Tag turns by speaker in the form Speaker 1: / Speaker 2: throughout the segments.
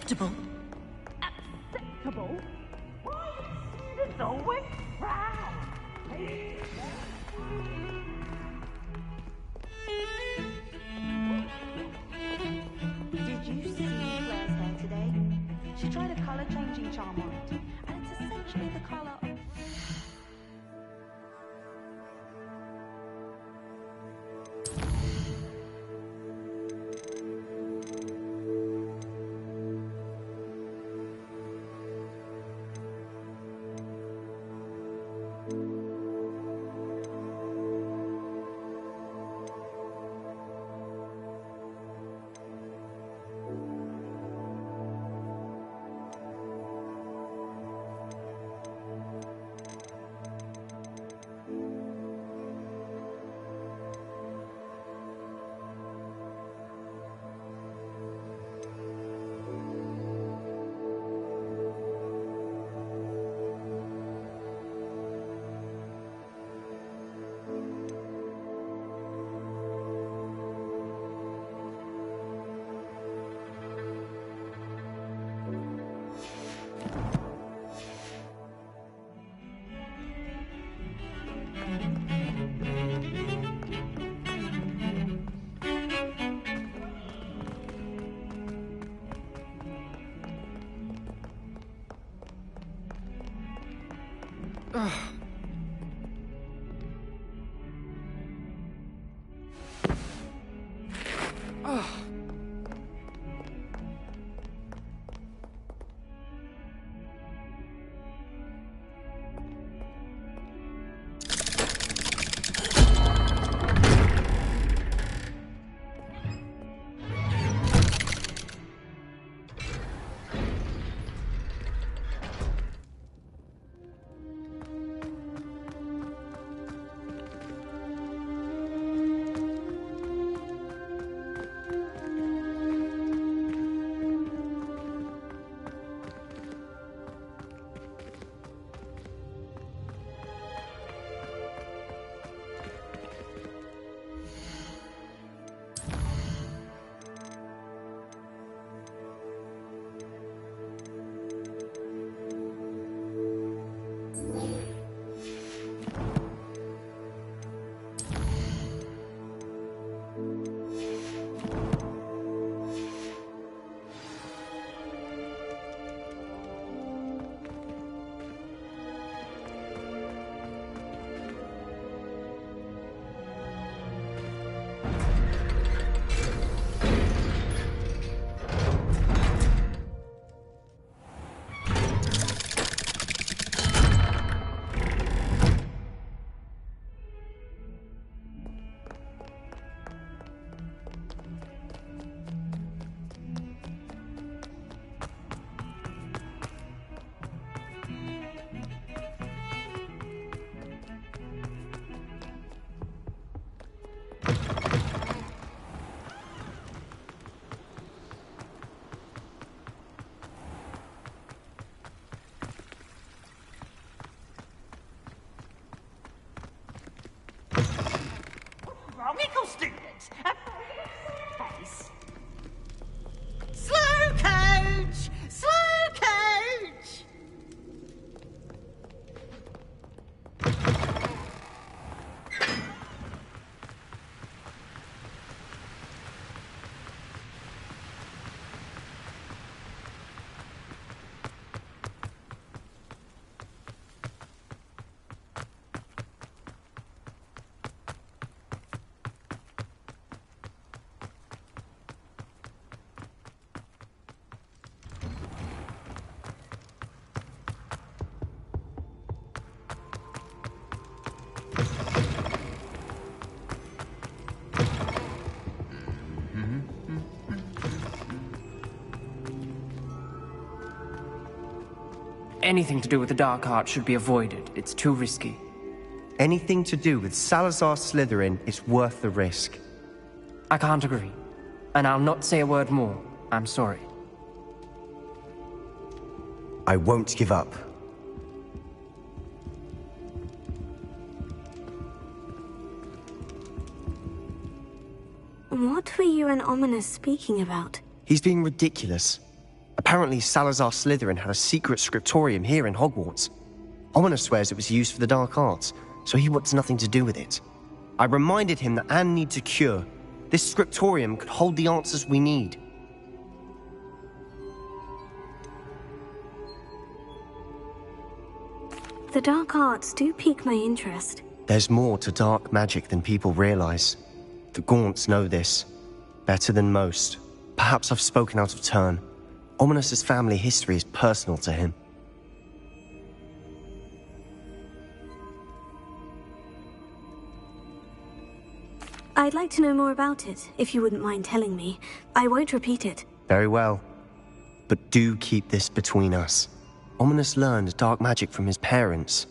Speaker 1: Acceptable?
Speaker 2: Acceptable? Why, it's always frown.
Speaker 3: Did you see Claire's hair today? She tried a colour changing charm on it, and it's essentially the colour of...
Speaker 2: Nickel students! Face. Slow coach! Slow coach!
Speaker 4: Anything to do with the Dark Art should be avoided. It's too risky.
Speaker 5: Anything to do with Salazar Slytherin is worth the risk.
Speaker 4: I can't agree. And I'll not say a word more. I'm sorry.
Speaker 5: I won't give up.
Speaker 6: What were you and Ominous speaking about?
Speaker 5: He's being ridiculous. Apparently, Salazar Slytherin had a secret scriptorium here in Hogwarts. Ominous swears it was used for the dark arts, so he wants nothing to do with it. I reminded him that Anne needs a cure. This scriptorium could hold the answers we need.
Speaker 1: The dark arts do pique my interest.
Speaker 5: There's more to dark magic than people realize. The Gaunts know this. Better than most. Perhaps I've spoken out of turn. Ominous's family history is personal to him.
Speaker 1: I'd like to know more about it, if you wouldn't mind telling me. I won't repeat it.
Speaker 5: Very well. But do keep this between us. Ominous learned dark magic from his parents.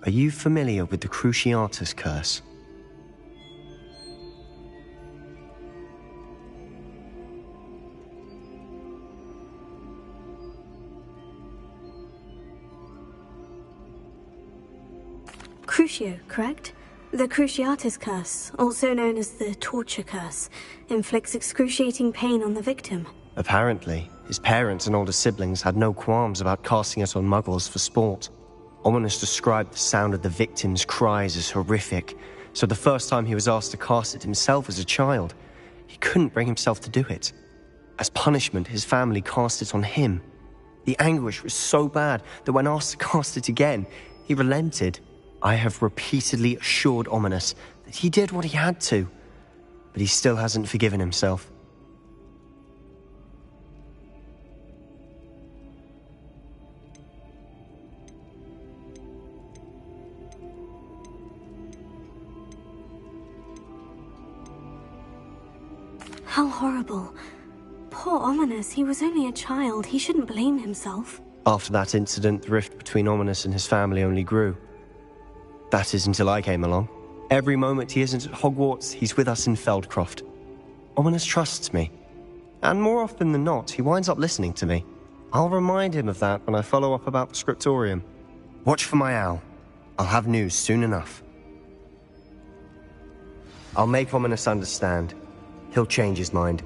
Speaker 5: Are you familiar with the Cruciatus curse?
Speaker 1: Crucio, correct? The Cruciatus curse, also known as the torture curse, inflicts excruciating pain on the victim.
Speaker 5: Apparently, his parents and older siblings had no qualms about casting it on muggles for sport. Ominous described the sound of the victim's cries as horrific, so the first time he was asked to cast it himself as a child, he couldn't bring himself to do it. As punishment, his family cast it on him. The anguish was so bad that when asked to cast it again, he relented. I have repeatedly assured Ominous that he did what he had to, but he still hasn't forgiven himself.
Speaker 1: How horrible. Poor Ominous, he was only a child. He shouldn't blame himself.
Speaker 5: After that incident, the rift between Ominous and his family only grew. That is until I came along. Every moment he isn't at Hogwarts, he's with us in Feldcroft. Ominous trusts me. And more often than not, he winds up listening to me. I'll remind him of that when I follow up about the scriptorium. Watch for my owl. I'll have news soon enough. I'll make Ominous understand. He'll change his mind.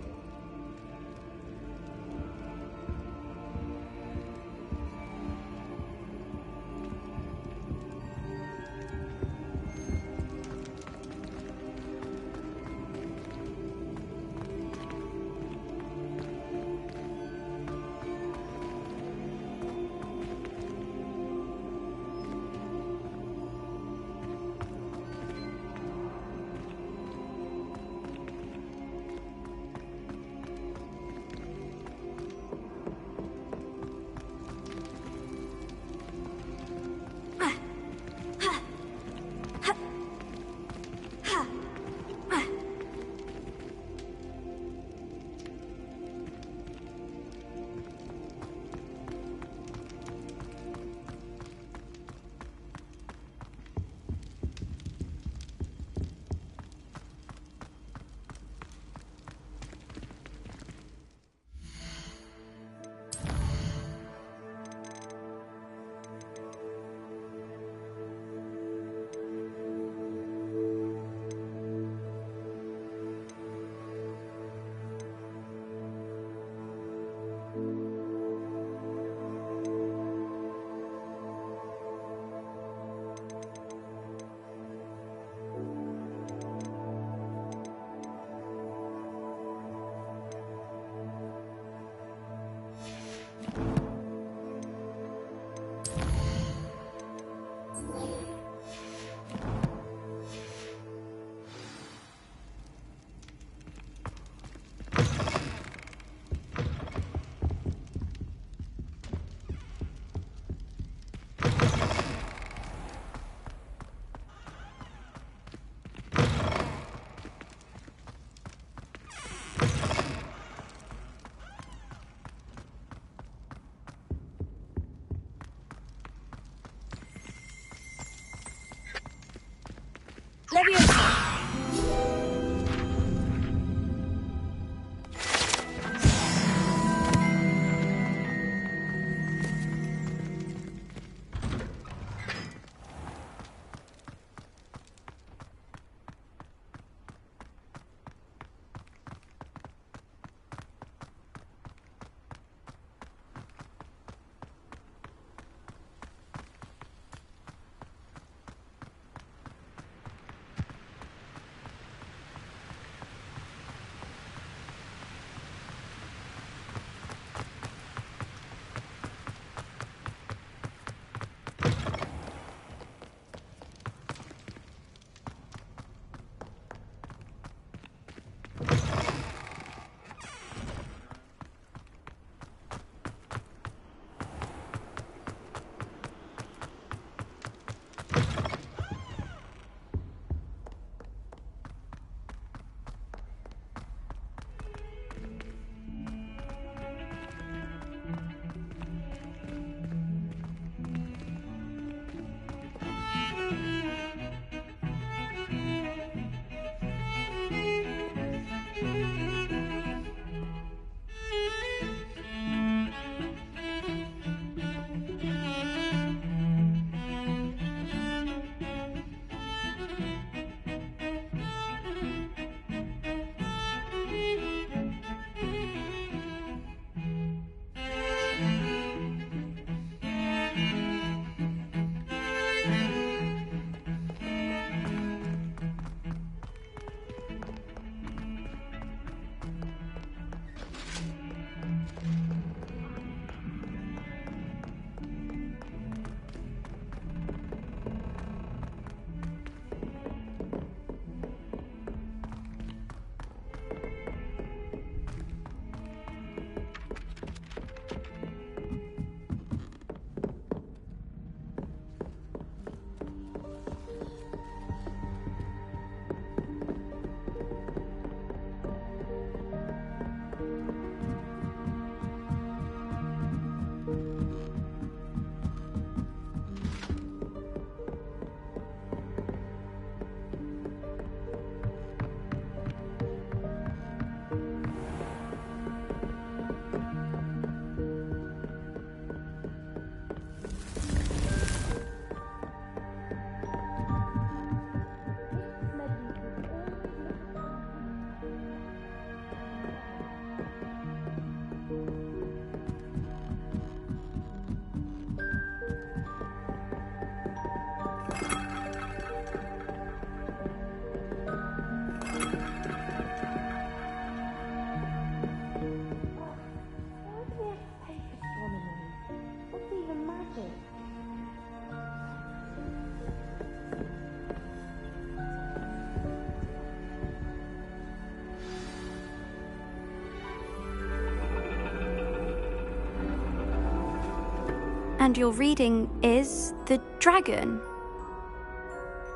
Speaker 6: And your reading is the dragon.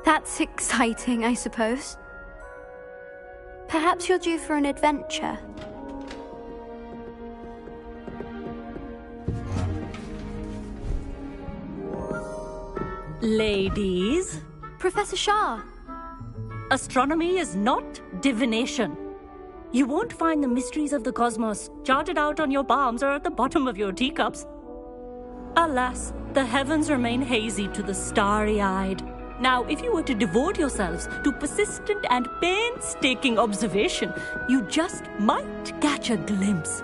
Speaker 6: That's exciting, I suppose. Perhaps you're due for an adventure.
Speaker 7: Ladies,
Speaker 6: Professor Shah.
Speaker 7: astronomy is not divination. You won't find the mysteries of the cosmos charted out on your palms or at the bottom of your teacups. Alas, the heavens remain hazy to the starry-eyed. Now, if you were to devote yourselves to persistent and painstaking observation, you just might catch a glimpse.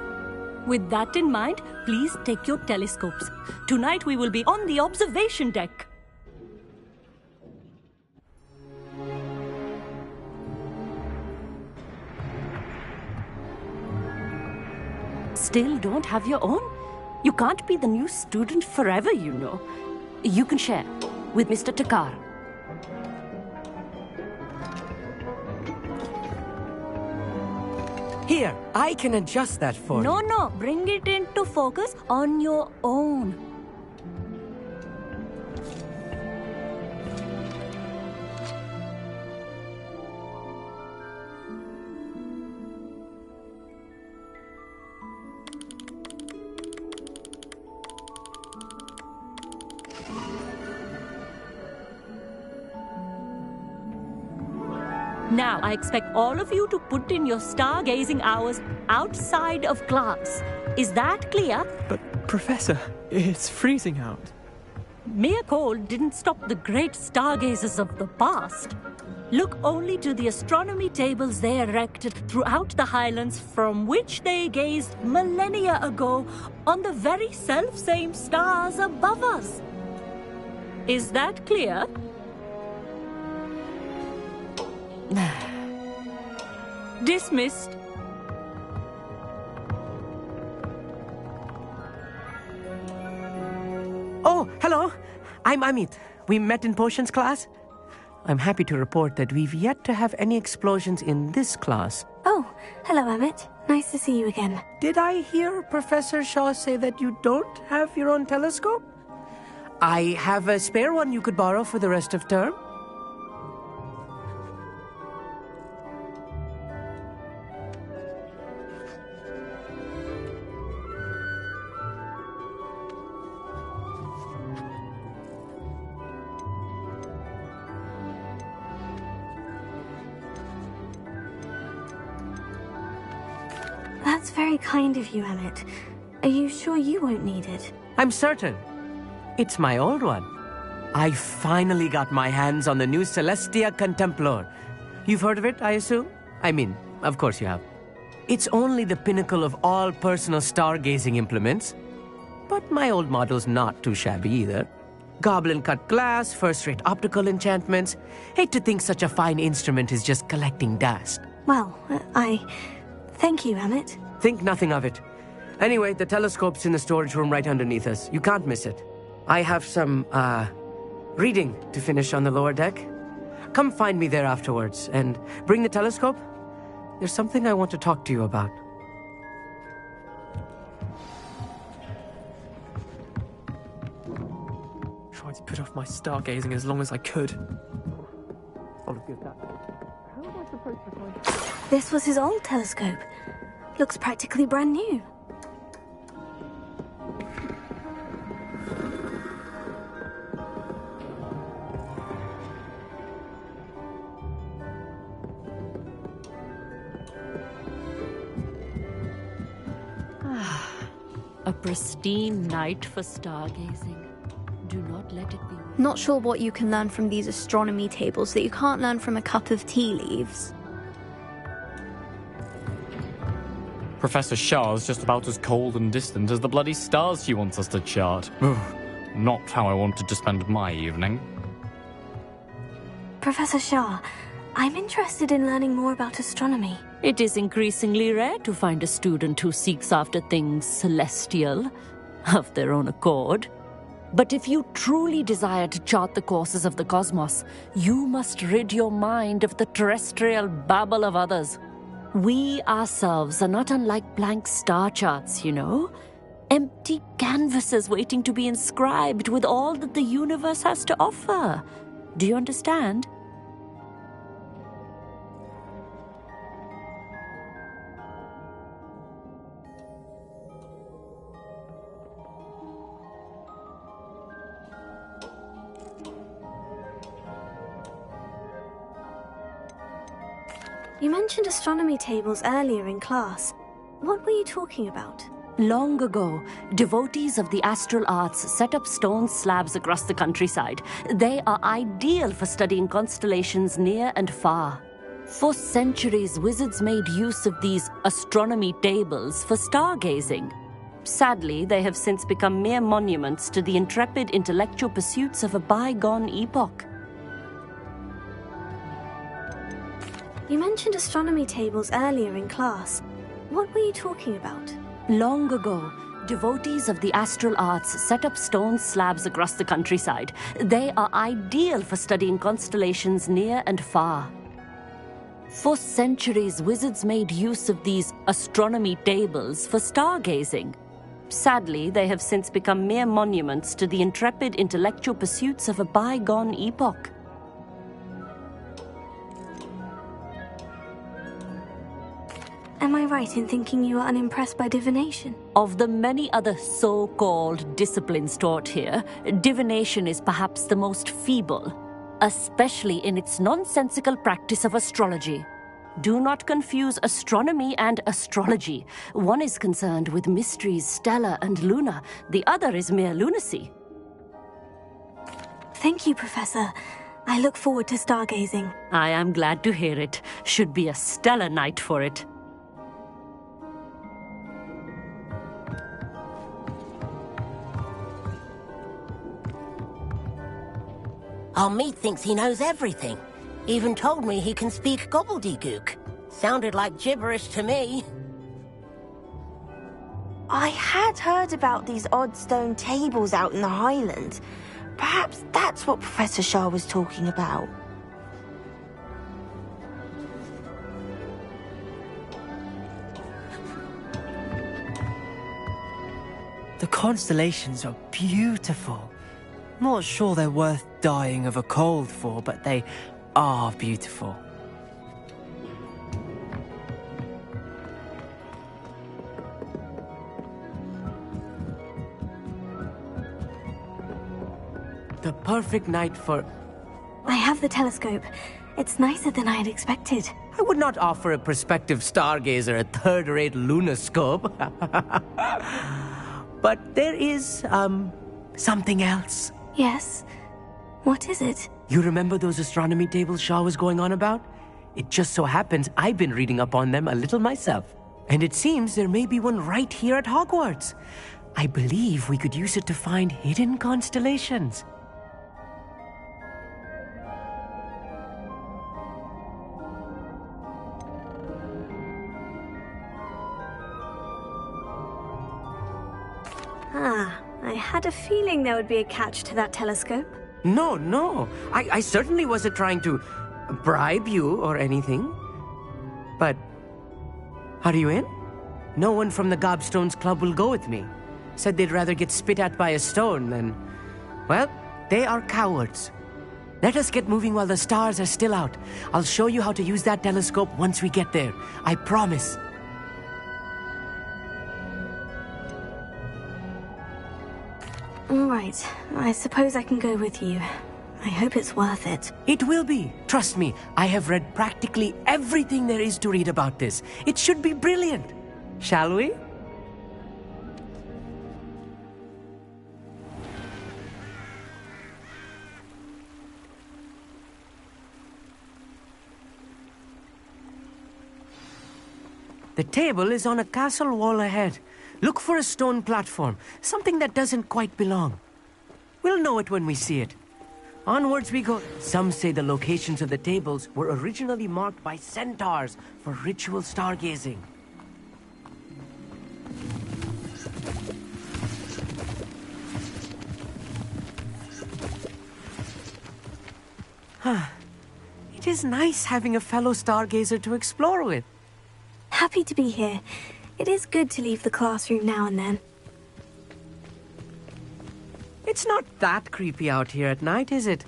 Speaker 7: With that in mind, please take your telescopes. Tonight we will be on the observation deck. Still don't have your own? You can't be the new student forever, you know. You can share with Mr. Takar.
Speaker 8: Here, I can adjust that for you.
Speaker 7: No, bring it into focus on your own. Now, I expect all of you to put in your stargazing hours outside of class. Is that clear?
Speaker 4: But, Professor, it's freezing out.
Speaker 7: Mere cold didn't stop the great stargazers of the past. Look only to the astronomy tables they erected throughout the highlands from which they gazed millennia ago on the very self-same stars above us. Is that clear? Dismissed.
Speaker 8: Oh, hello. I'm Amit. We met in potions class. I'm happy to report that we've yet to have any explosions in this class.
Speaker 1: Oh, hello, Amit. Nice to see you again.
Speaker 8: Did I hear Professor Shaw say that you don't have your own telescope? I have a spare one you could borrow for the rest of term.
Speaker 1: That's very kind of you, Amit. Are you sure you won't need it?
Speaker 8: I'm certain. It's my old one. I finally got my hands on the new Celestia Contemplar. You've heard of it, I assume? I mean, of course you have. It's only the pinnacle of all personal stargazing implements. But my old model's not too shabby either. Goblin-cut glass, first-rate optical enchantments. Hate to think such a fine instrument is just collecting dust.
Speaker 1: Well, thank you, Amit.
Speaker 8: Think nothing of it. Anyway, the telescope's in the storage room right underneath us. You can't miss it. I have some, reading to finish on the lower deck. Come find me there afterwards, and bring the telescope. There's something I want to talk to you about.
Speaker 4: Tried to put off my stargazing as long as I could.
Speaker 1: This was his old telescope. Looks practically brand new.
Speaker 7: A pristine night for stargazing. Do not let it be.
Speaker 6: Not sure what you can learn from these astronomy tables that you can't learn from a cup of tea leaves.
Speaker 9: Professor Shah's just about as cold and distant as the bloody stars she wants us to chart. Not how I wanted to spend my evening.
Speaker 1: Professor Shah, I'm interested in learning more about astronomy.
Speaker 7: It is increasingly rare to find a student who seeks after things celestial of their own accord. But if you truly desire to chart the courses of the cosmos, you must rid your mind of the terrestrial babble of others. We ourselves are not unlike blank star charts, you know. Empty canvases waiting to be inscribed with all that the universe has to offer. Do you understand?
Speaker 1: You mentioned astronomy tables earlier in class. What were you talking about?
Speaker 7: Long ago, devotees of the astral arts set up stone slabs across the countryside. They are ideal for studying constellations near and far. For centuries, wizards made use of these astronomy tables for stargazing. Sadly, they have since become mere monuments to the intrepid intellectual pursuits of a bygone epoch.
Speaker 1: You mentioned astronomy tables earlier in class. What were you talking about?
Speaker 7: Long ago, devotees of the astral arts set up stone slabs across the countryside. They are ideal for studying constellations near and far. For centuries, wizards made use of these astronomy tables for stargazing. Sadly, they have since become mere monuments to the intrepid intellectual pursuits of a bygone epoch.
Speaker 1: Am I right in thinking you are unimpressed by divination?
Speaker 7: Of the many other so-called disciplines taught here, divination is perhaps the most feeble, especially in its nonsensical practice of astrology. Do not confuse astronomy and astrology. One is concerned with mysteries stellar and lunar, the other is mere lunacy.
Speaker 1: Thank you, Professor. I look forward to stargazing.
Speaker 7: I am glad to hear it. Should be a stellar night for it.
Speaker 10: Our meat thinks he knows everything. Even told me he can speak gobbledygook. Sounded like gibberish to me.
Speaker 11: I had heard about these odd stone tables out in the Highlands. Perhaps that's what Professor Shah was talking about.
Speaker 12: The constellations are beautiful. Not sure they're worth dying of a cold for, but they are beautiful.
Speaker 8: The perfect night for...
Speaker 1: I have the telescope. It's nicer than I had expected.
Speaker 8: I would not offer a prospective stargazer a third-rate lunoscope. But there is, something else.
Speaker 1: Yes? What is it?
Speaker 8: You remember those astronomy tables Shaw was going on about? It just so happens I've been reading up on them a little myself. And it seems there may be one right here at Hogwarts. I believe we could use it to find hidden constellations.
Speaker 1: I had a feeling there would be a catch to that telescope.
Speaker 8: No. I certainly wasn't trying to bribe you or anything. But, are you in? No one from the Gobstones Club will go with me. Said they'd rather get spit at by a stone than... Well, they are cowards. Let us get moving while the stars are still out. I'll show you how to use that telescope once we get there. I promise.
Speaker 1: All right. I suppose I can go with you. I hope it's worth it.
Speaker 8: It will be. Trust me, I have read practically everything there is to read about this. It should be brilliant. Shall we? The table is on a castle wall ahead. Look for a stone platform, something that doesn't quite belong. We'll know it when we see it. Onwards we go. Some say the locations of the tables were originally marked by centaurs for ritual stargazing. It is nice having a fellow stargazer to explore with.
Speaker 1: Happy to be here. It is good to leave the classroom now and then.
Speaker 8: It's not that creepy out here at night, is it?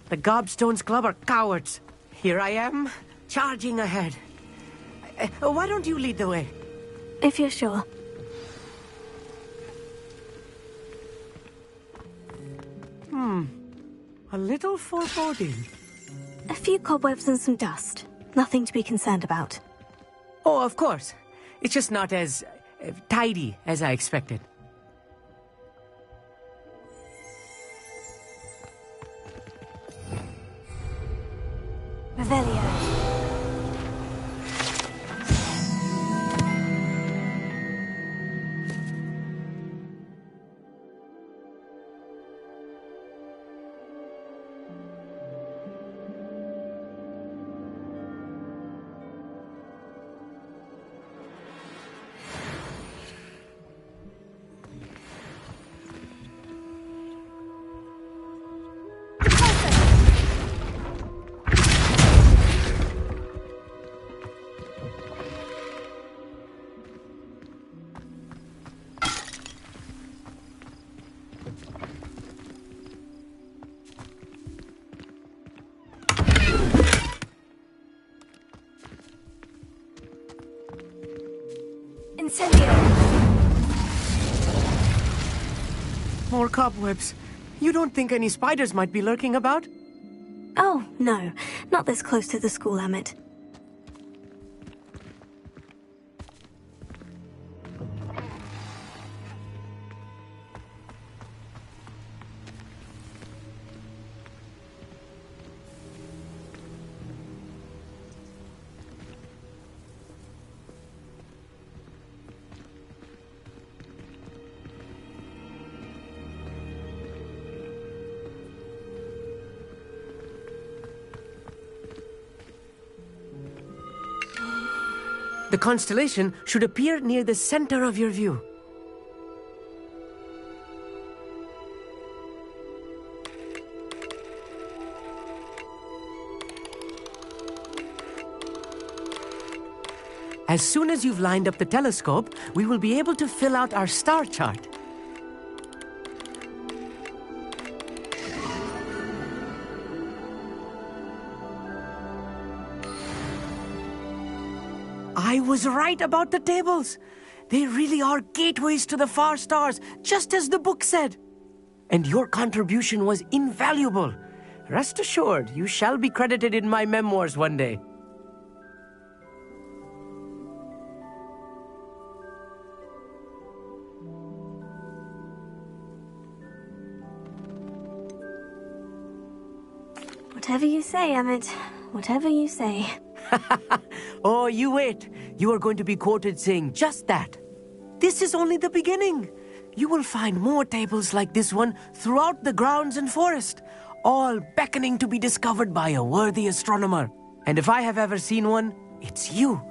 Speaker 8: The Gobstones Club are cowards. Here I am, charging ahead. Why don't you lead the way?
Speaker 1: If you're sure.
Speaker 8: A little foreboding.
Speaker 1: A few cobwebs and some dust. Nothing to be concerned about.
Speaker 8: Oh, of course. It's just not as tidy as I expected.
Speaker 1: Revelio. Incendio!
Speaker 8: More cobwebs. You don't think any spiders might be lurking about?
Speaker 1: Oh, no. Not this close to the school, Amit.
Speaker 8: The constellation should appear near the center of your view. As soon as you've lined up the telescope, we will be able to fill out our star chart. I was right about the tables. They really are gateways to the far stars, just as the book said. And your contribution was invaluable. Rest assured, you shall be credited in my memoirs one day.
Speaker 1: Whatever you say, Amit. Whatever you say.
Speaker 8: Oh, you wait. You are going to be quoted saying just that. This is only the beginning. You will find more tables like this one throughout the grounds and forest, all beckoning to be discovered by a worthy astronomer. And if I have ever seen one, it's you.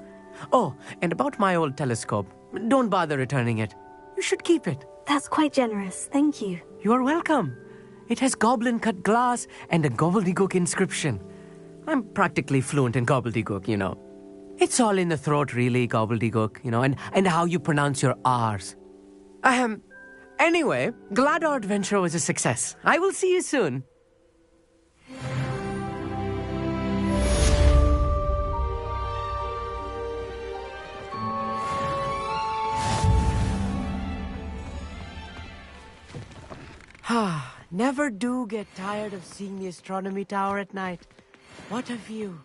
Speaker 8: Oh, and about my old telescope, don't bother returning it. You should keep it.
Speaker 1: That's quite generous. Thank you.
Speaker 8: You are welcome. It has goblin-cut glass and a gobbledygook inscription. I'm practically fluent in gobbledygook, you know. It's all in the throat, really, gobbledygook, you know, and how you pronounce your R's. Anyway, glad our adventure was a success. I will see you soon. Never do get tired of seeing the astronomy tower at night. What a view.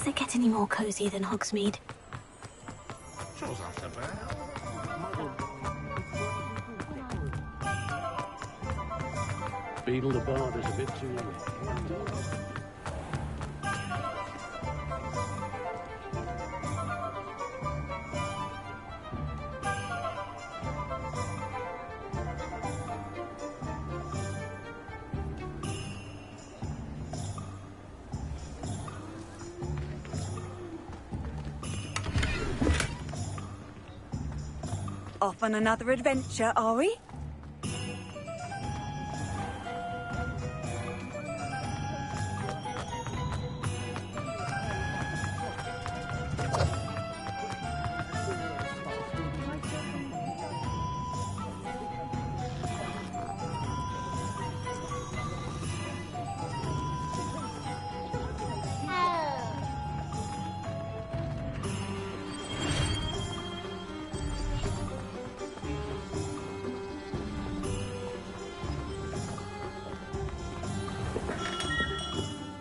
Speaker 1: Does it get any more cozy than Hogsmeade?
Speaker 13: Beetle the Bard is a bit too early.
Speaker 14: Off on another adventure, are we?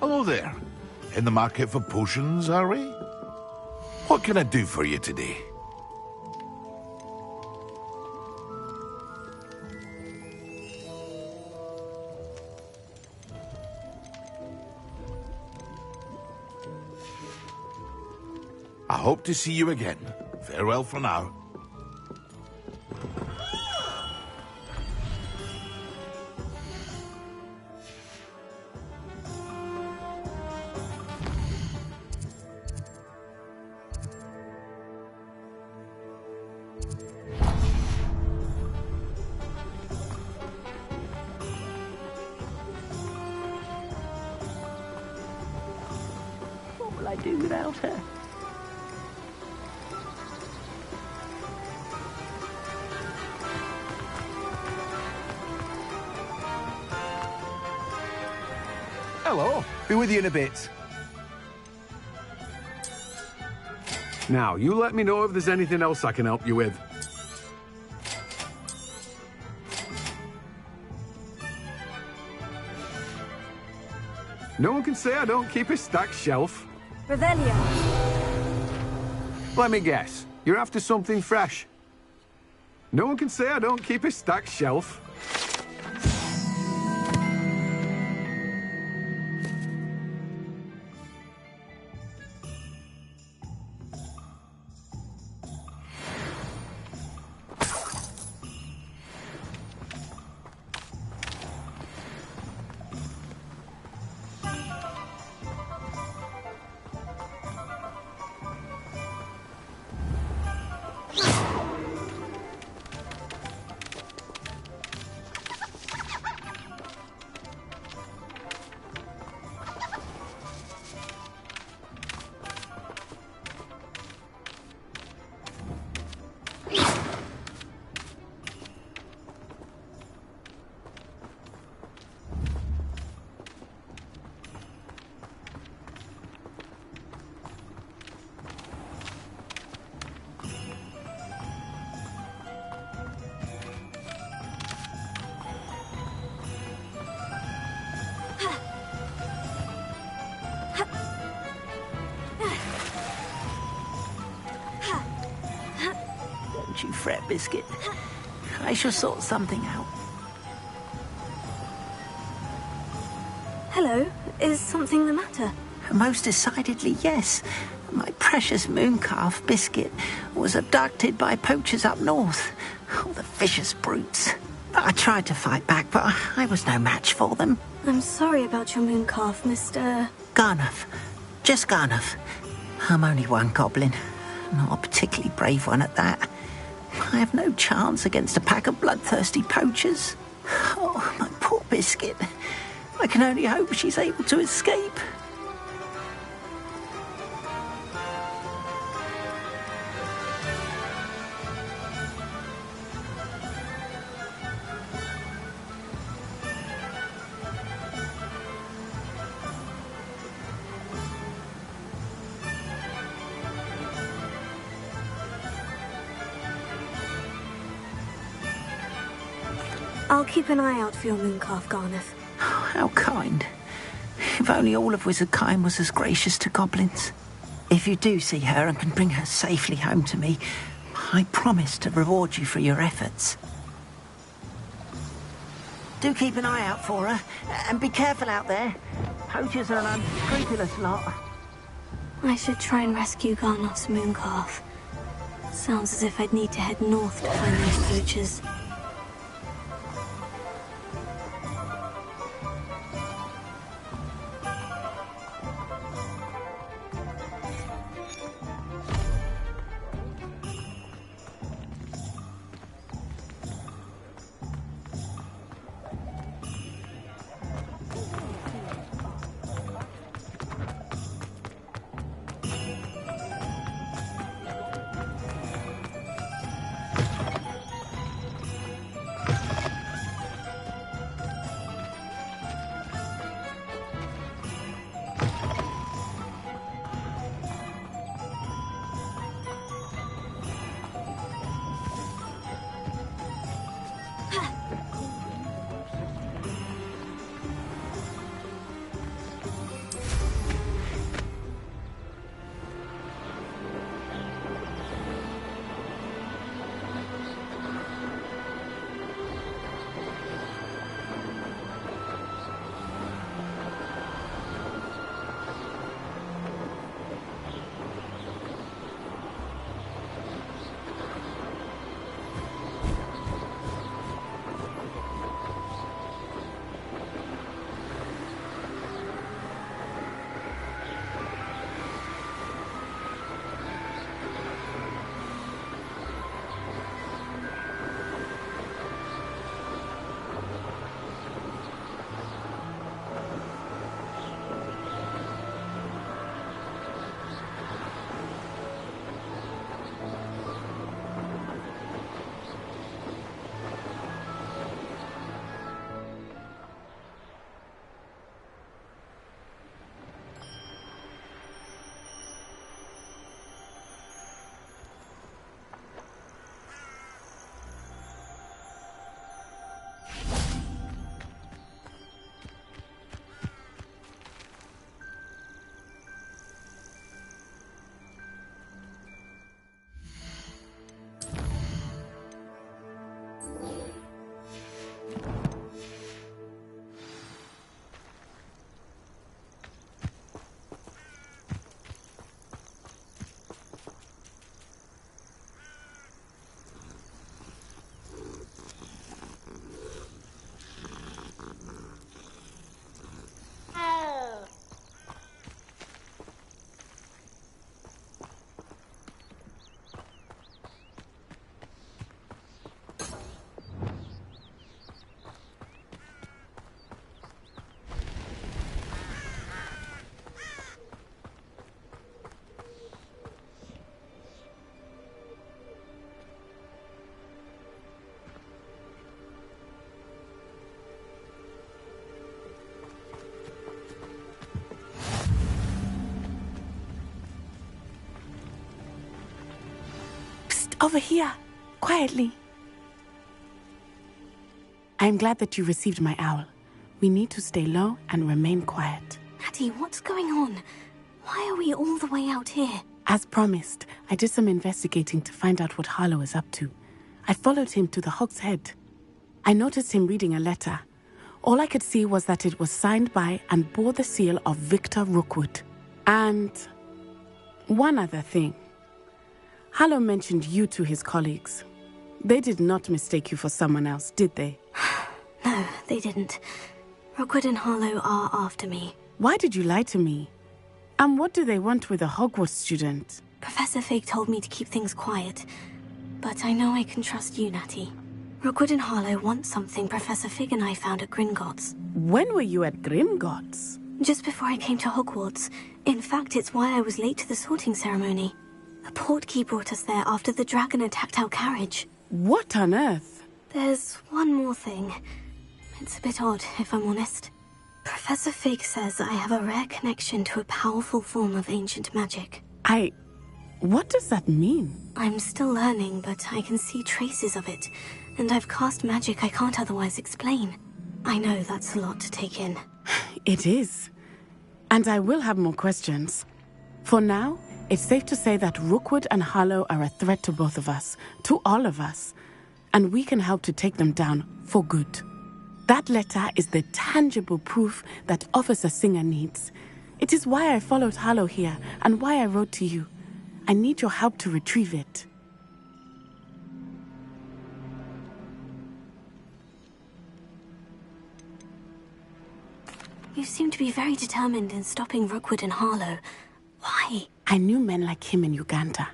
Speaker 15: Hello there. In the market for potions, are we? What can I do for you today? I hope to see you again. Farewell for now.
Speaker 2: What will I do without her?
Speaker 16: Hello. Be with you in a bit.
Speaker 13: Now, you let me know if there's anything else I can help you with. No one can say I don't keep a stacked shelf.
Speaker 14: Revelio.
Speaker 13: Let me guess. You're after something fresh. No one can say I don't keep a stacked shelf.
Speaker 2: Don't you fret, Biscuit. I shall sort something out.
Speaker 1: Hello, is something the matter?
Speaker 2: Most decidedly, yes. My precious mooncalf, Biscuit, was abducted by poachers up north. Oh, the vicious brutes. I tried to fight back, but I was no match for them.
Speaker 1: I'm sorry about your mooncalf, Mr.
Speaker 2: Garnuff. Just Garnuff. I'm only one goblin. Not a particularly brave one at that. I have no chance against a pack of bloodthirsty poachers. Oh, my poor Biscuit. I can only hope she's able to escape.
Speaker 1: I'll keep an eye out for your mooncalf, Garneth.
Speaker 2: Oh, how kind. If only all of Wizardkind was as gracious to goblins. If you do see her and can bring her safely home to me, I promise to reward you for your efforts. Do keep an eye out for her, and be careful out there. Poachers are an unscrupulous lot.
Speaker 1: I should try and rescue Garnoth's mooncalf. Sounds as if I'd need to head north to find those poachers.
Speaker 17: Over here, quietly. I'm glad that you received my owl. We need to stay low and remain quiet.
Speaker 1: Natty, what's going on? Why are we all the way out here?
Speaker 17: As promised, I did some investigating to find out what Harlow is up to. I followed him to the Hog's Head. I noticed him reading a letter. All I could see was that it was signed by and bore the seal of Victor Rookwood. And one other thing. Harlow mentioned you to his colleagues. They did not mistake you for someone else, did they?
Speaker 1: No, they didn't. Rookwood and Harlow are after me.
Speaker 17: Why did you lie to me? And what do they want with a Hogwarts student?
Speaker 1: Professor Fig told me to keep things quiet, but I know I can trust you, Natty. Rookwood and Harlow want something Professor Fig and I found at Gringotts.
Speaker 17: When were you at Gringotts?
Speaker 1: Just before I came to Hogwarts. In fact, it's why I was late to the sorting ceremony. A portkey brought us there after the dragon attacked our carriage.
Speaker 17: What on earth?
Speaker 1: There's one more thing. It's a bit odd, if I'm honest. Professor Fig says I have a rare connection to a powerful form of ancient magic.
Speaker 17: What does that mean?
Speaker 1: I'm still learning, but I can see traces of it, and I've cast magic I can't otherwise explain. I know that's a lot to take in.
Speaker 17: It is. And I will have more questions. For now, It's safe to say that Rookwood and Harlow are a threat to both of us, to all of us, and we can help to take them down for good. That letter is the tangible proof that Officer Singer needs. It is why I followed Harlow here and why I wrote to you. I need your help to retrieve it.
Speaker 1: You seem to be very determined in stopping Rookwood and Harlow. Why?
Speaker 17: I knew men like him in Uganda.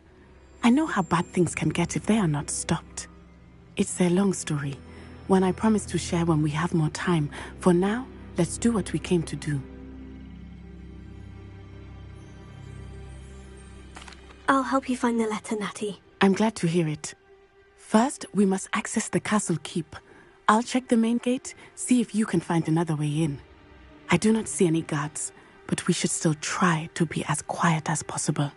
Speaker 17: I know how bad things can get if they are not stopped. It's a long story, one I promise to share when we have more time. For now, let's do what we came to do.
Speaker 1: I'll help you find the letter, Natty.
Speaker 17: I'm glad to hear it. First, we must access the castle keep. I'll check the main gate, see if you can find another way in. I do not see any guards, but we should still try to be as quiet as possible.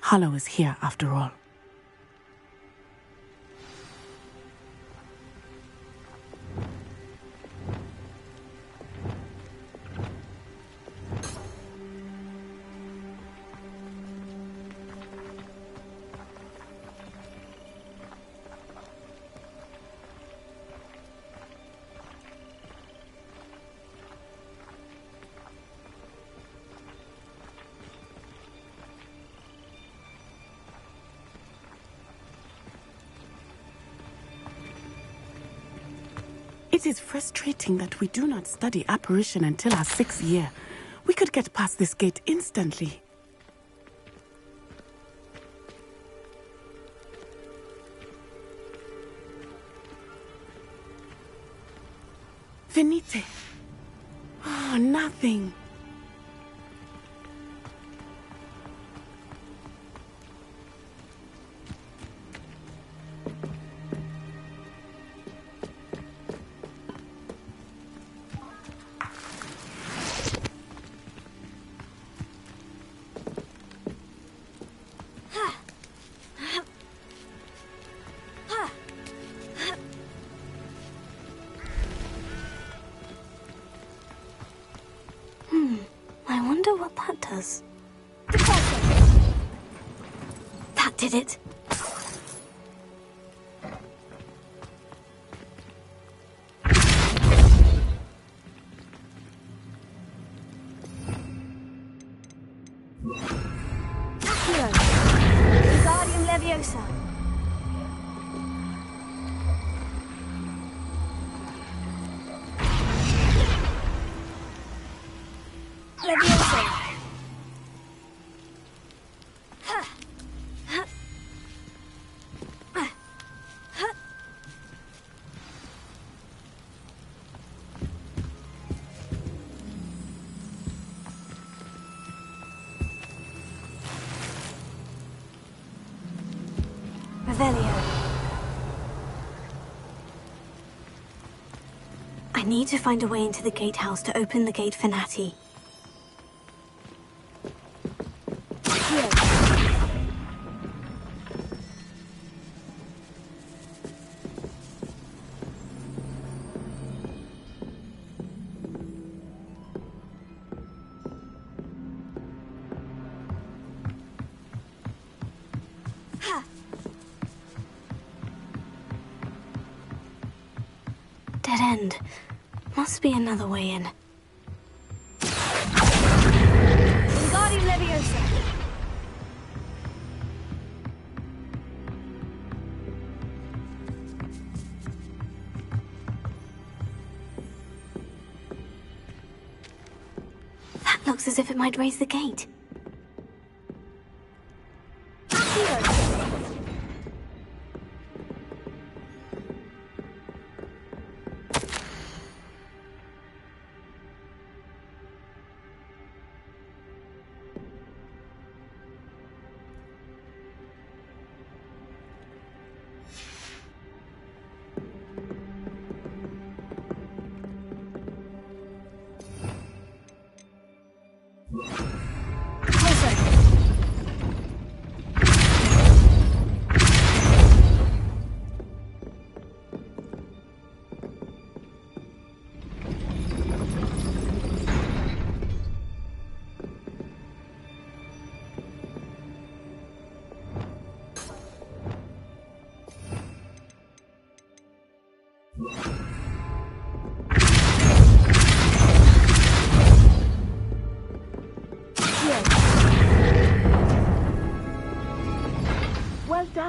Speaker 17: Harlow is here after all. It is frustrating that we do not study apparition until our 6th year. We could get past this gate instantly. Venite. Oh, nothing.
Speaker 1: I wonder what that does. That did it.
Speaker 14: Accio! Wingardium Leviosa! Leviosa!
Speaker 1: Revelio. I need to find a way into the gatehouse to open the gate for Natty. Dead end. Must be another way in.
Speaker 14: Wingardium Leviosa!
Speaker 1: That looks as if it might raise the gate.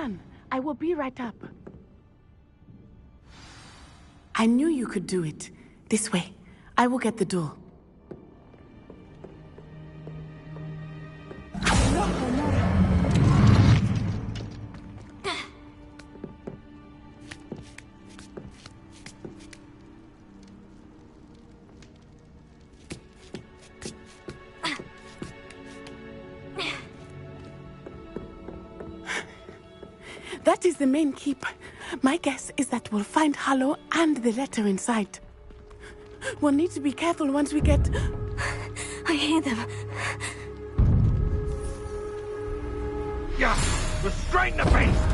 Speaker 17: on. I will be right up. I knew you could do it. This way. I will get the door. That is the main keep. My guess is that we'll find Harlow and the letter inside. We'll need to be careful once we get...
Speaker 1: I hear them.
Speaker 16: Yeah, restrain the beast!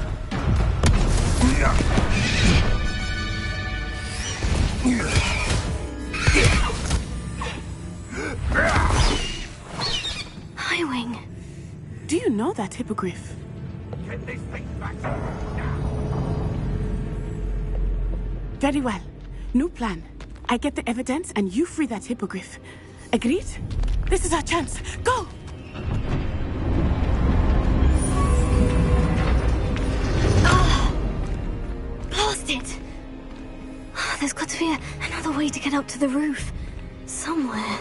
Speaker 1: Highwing.
Speaker 17: Do you know that hippogriff?
Speaker 16: Get this thing back.
Speaker 17: Very well. New plan. I get the evidence and you free that hippogriff. Agreed? This is our chance. Go!
Speaker 1: Blast it! There's got to be another way to get up to the roof. Somewhere.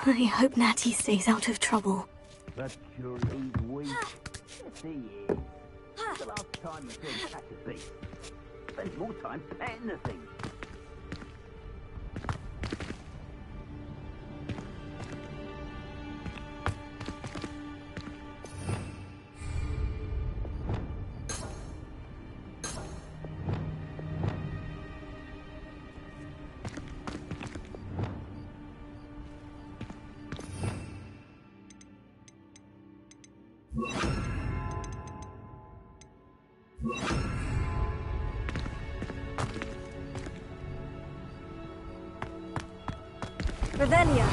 Speaker 1: I hope Natty stays out of trouble.
Speaker 18: That sure is weak. Yes, he is. The last time you saw him catch a beast, spends more time petting the thing.
Speaker 14: Revelia.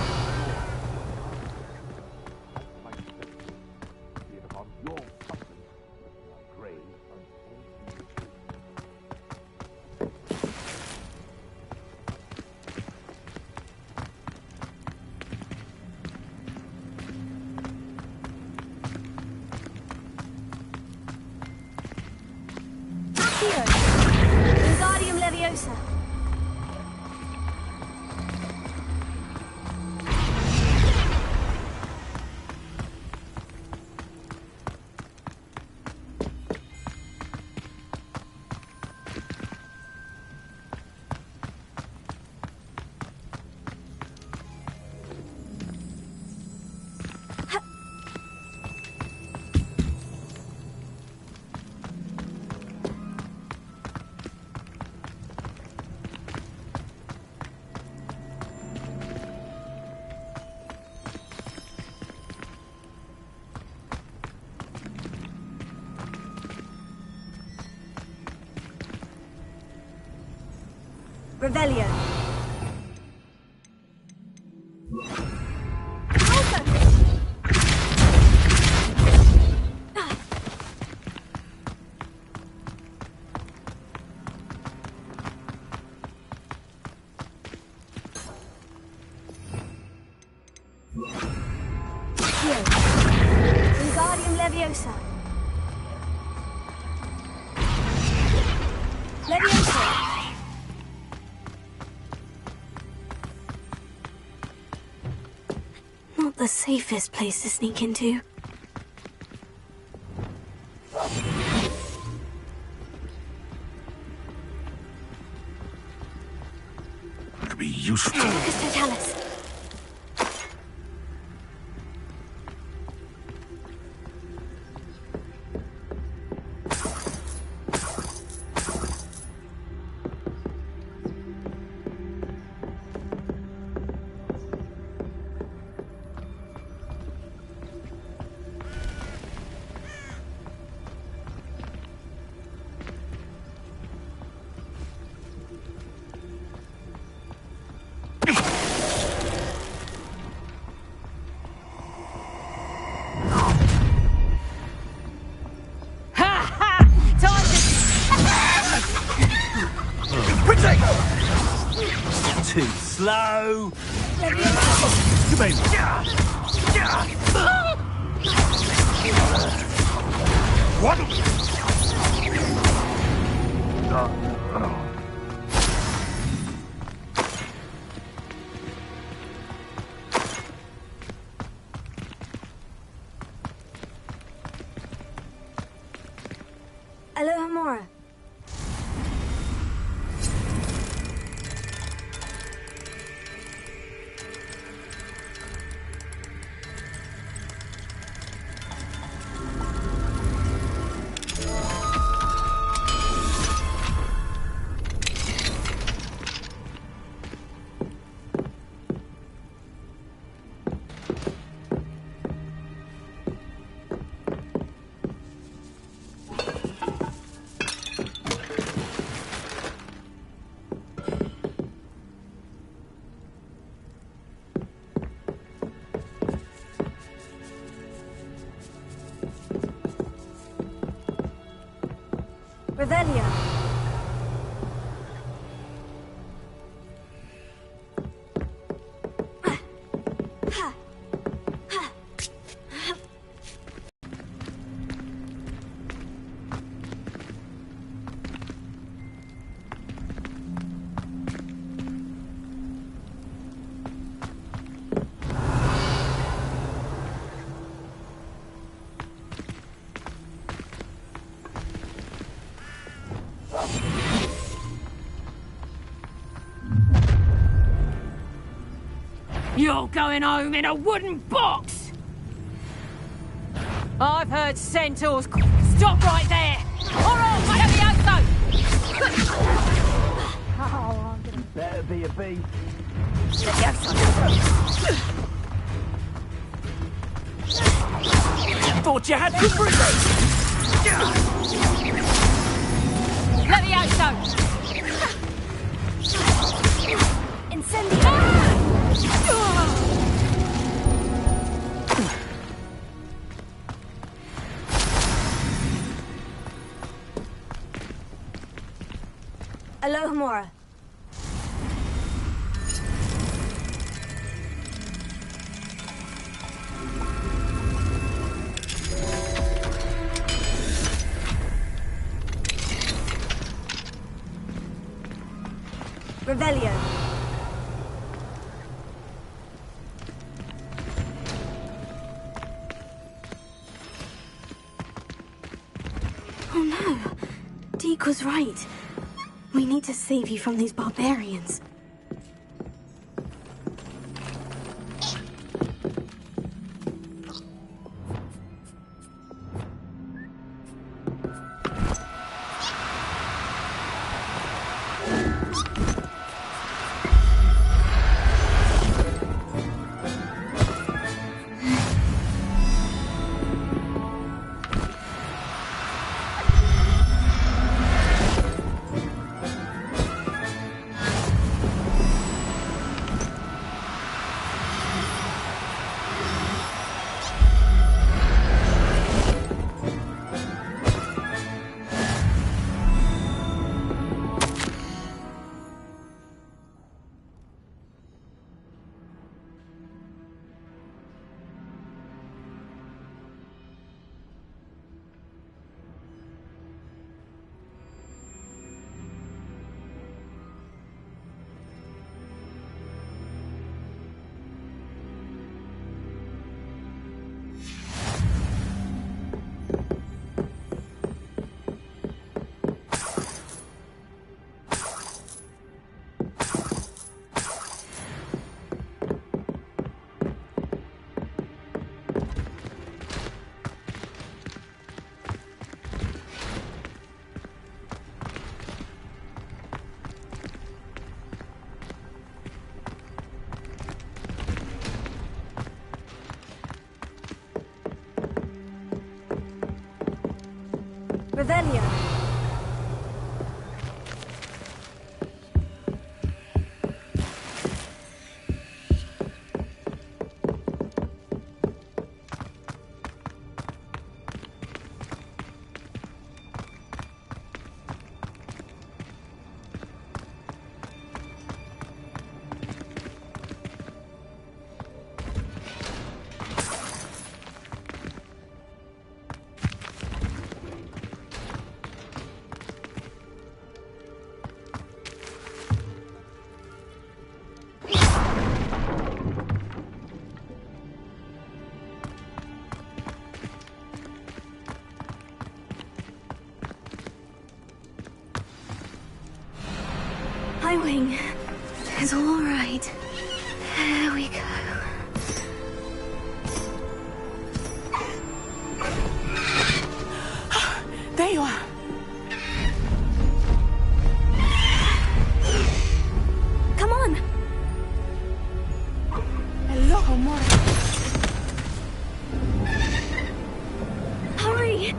Speaker 14: Wingardium Leviosa. Revelio. Wingardium Leviosa. Leviosa.
Speaker 1: Not the safest place to sneak into.
Speaker 15: Could be useful.
Speaker 1: Mr. Tallis.
Speaker 16: Too slow. Come in. What?
Speaker 14: Alohomora. Revelio.
Speaker 19: You're going home in a wooden box! I've heard centaurs. Stop right there! Alright, Levioso!
Speaker 18: Oh, I'm gonna better be a beast.
Speaker 19: Thought you had to bring it! Levioso!
Speaker 14: Incendio! Alohomora. Revelio.
Speaker 1: Oh no. Deke was right. We need to save you from these barbarians. Revelio. Highwing is all right. There we go.
Speaker 17: There you are.
Speaker 1: Come on.
Speaker 17: Hello, Homura.
Speaker 1: Hurry.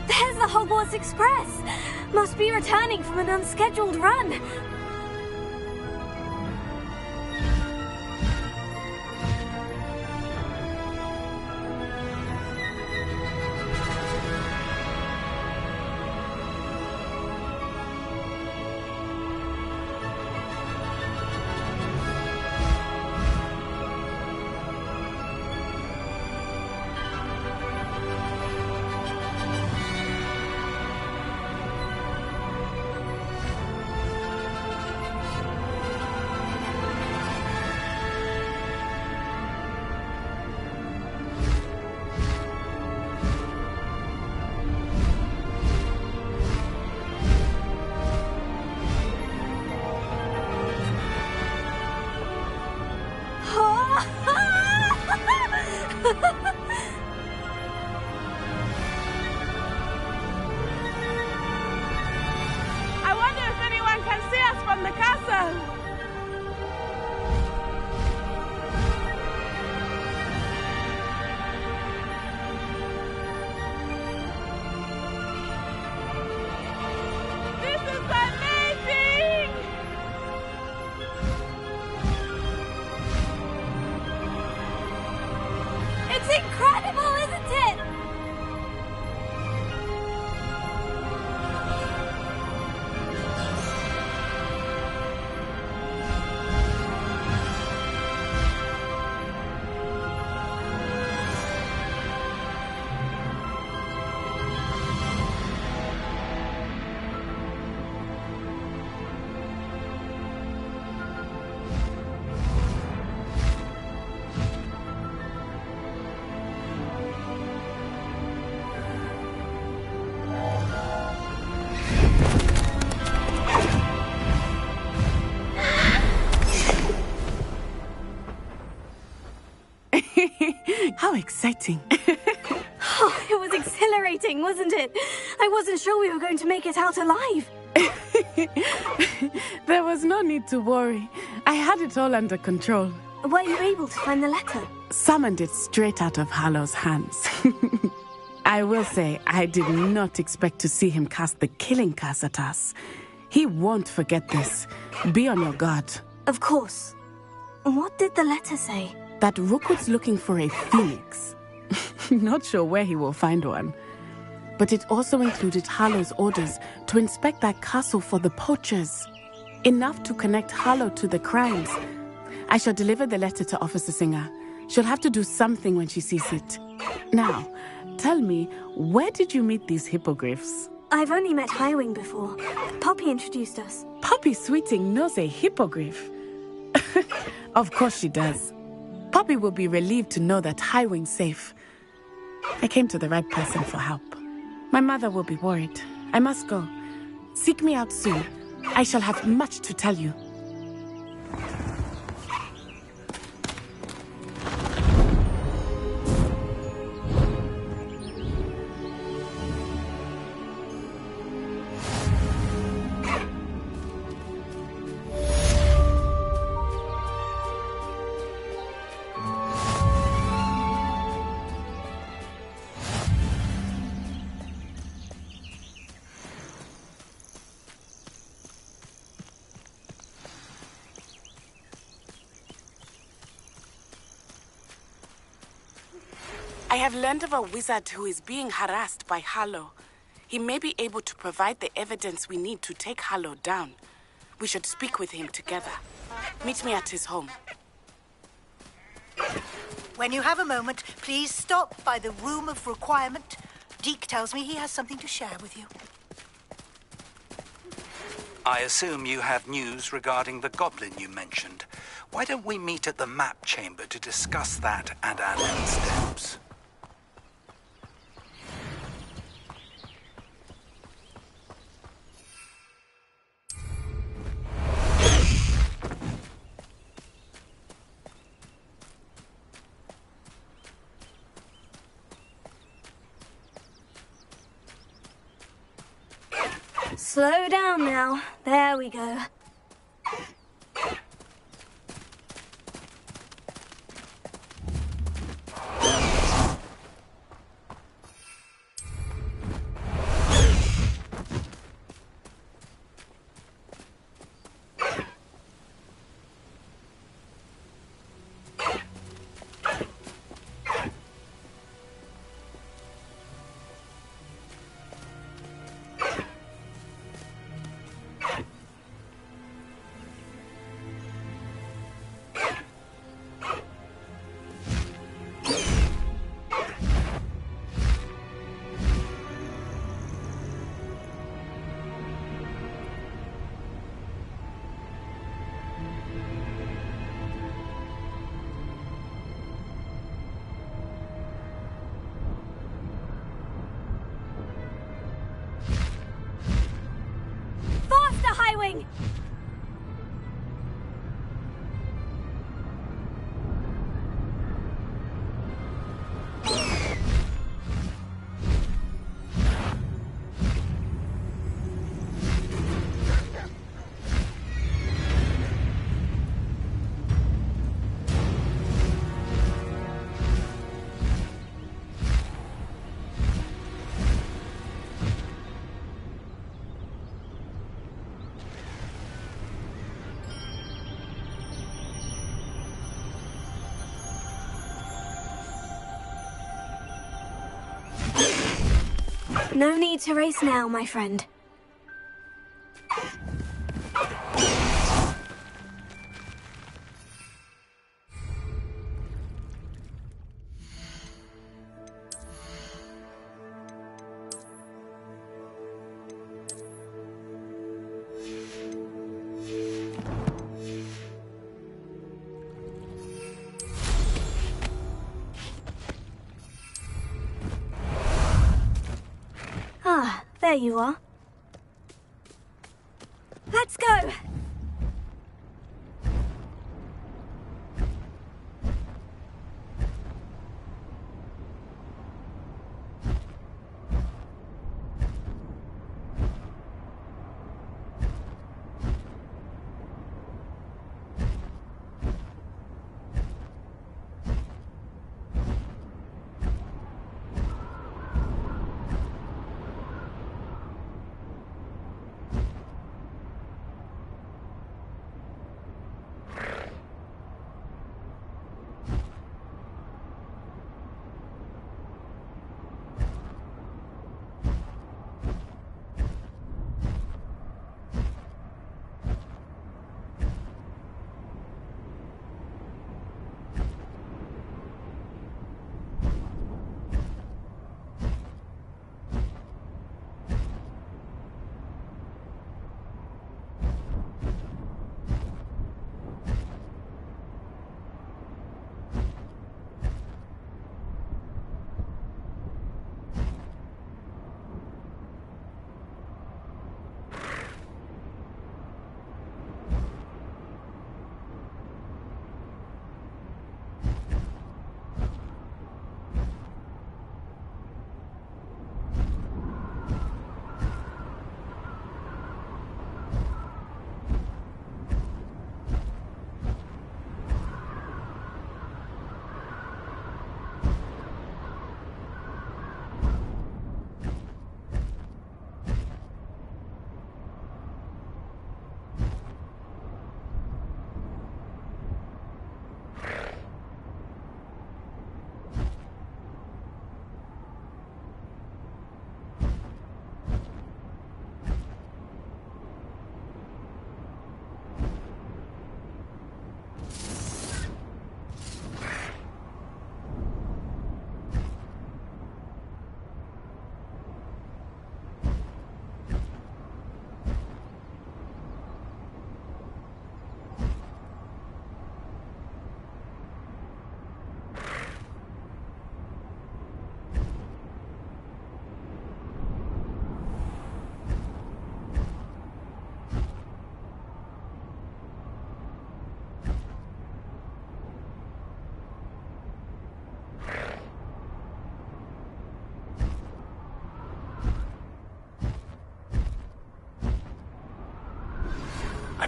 Speaker 1: There's the Hogwarts Express! Must be returning from an unscheduled run.
Speaker 17: I wonder if anyone can see us from the castle. This is amazing!
Speaker 1: It's incredible, isn't it?
Speaker 17: How exciting.
Speaker 1: Oh, it was exhilarating, wasn't it? I wasn't sure we were going to make it out alive.
Speaker 17: There was no need to worry. I had it all under control.
Speaker 1: Were you able to find the letter?
Speaker 17: Summoned it straight out of Hallow's hands. I will say, I did not expect to see him cast the killing curse at us. He won't forget this. Be on your guard.
Speaker 1: Of course. What did the letter say?
Speaker 17: That Rookwood's looking for a phoenix. Not sure where he will find one. But it also included Hallow's orders to inspect that castle for the poachers. Enough to connect Hallow to the crimes. I shall deliver the letter to Officer Singer. She'll have to do something when she sees it. Now, tell me, where did you meet these hippogriffs?
Speaker 1: I've only met Highwing before. Poppy introduced us.
Speaker 17: Poppy Sweeting knows a hippogriff. Of course she does. Poppy will be relieved to know that Highwing's safe. I came to the right person for help. My mother will be worried. I must go. Seek me out soon. I shall have much to tell you. I have learned of a wizard who is being harassed by Harlow. He may be able to provide the evidence we need to take Harlow down. We should speak with him together. Meet me at his home.
Speaker 20: When you have a moment, please stop by the Room of Requirement. Deke tells me he has something to share with you.
Speaker 21: I assume you have news regarding the goblin you mentioned. Why don't we meet at the map chamber to discuss that and our next steps?
Speaker 1: Slow down now. There we go. Highwing! No need to race now, my friend. Ah, there you are. Let's go!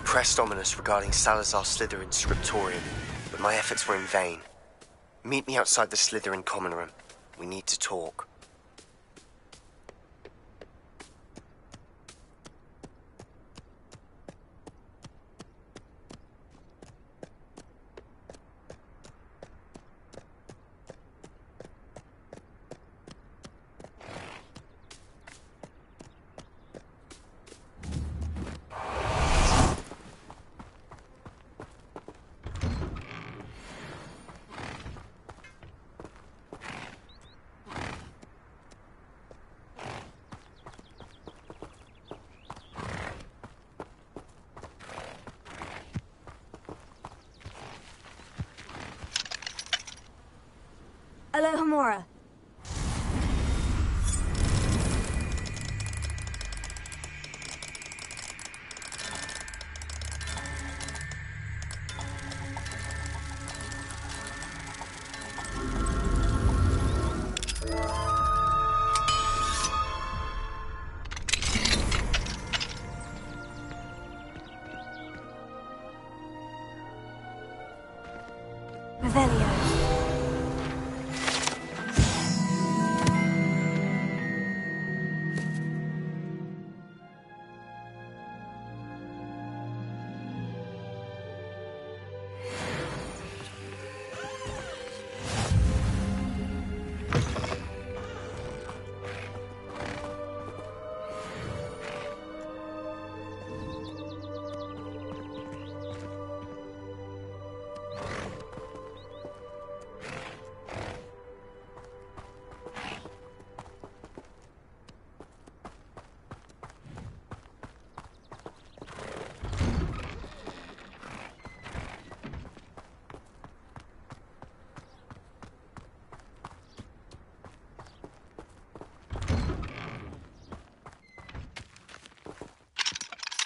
Speaker 5: pressed Ominous regarding Salazar Slytherin's scriptorium, but my efforts were in vain. Meet me outside the Slytherin common room. We need to talk.
Speaker 14: Alohomora. Revelio.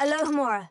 Speaker 14: Alohomora.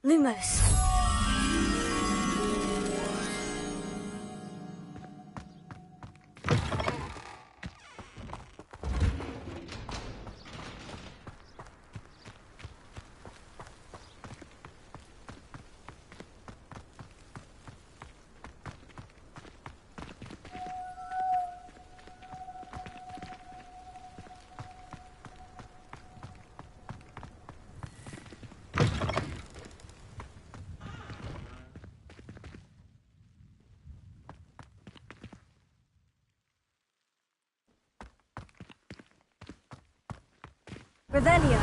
Speaker 14: Lumos. Revelio.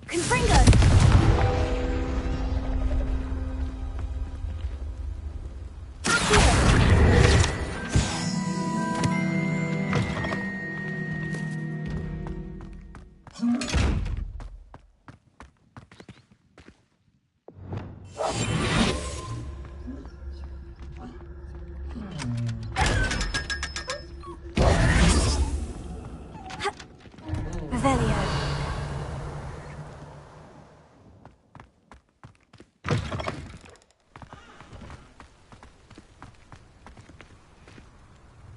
Speaker 14: Confringo. Revelio.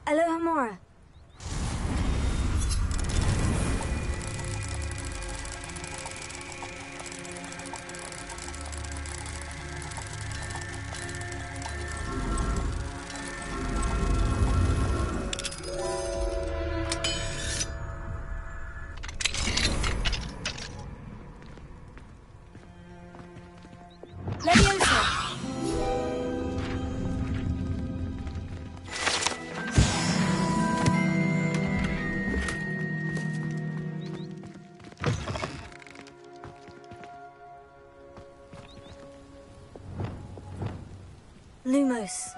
Speaker 14: Alohomora. Lumos.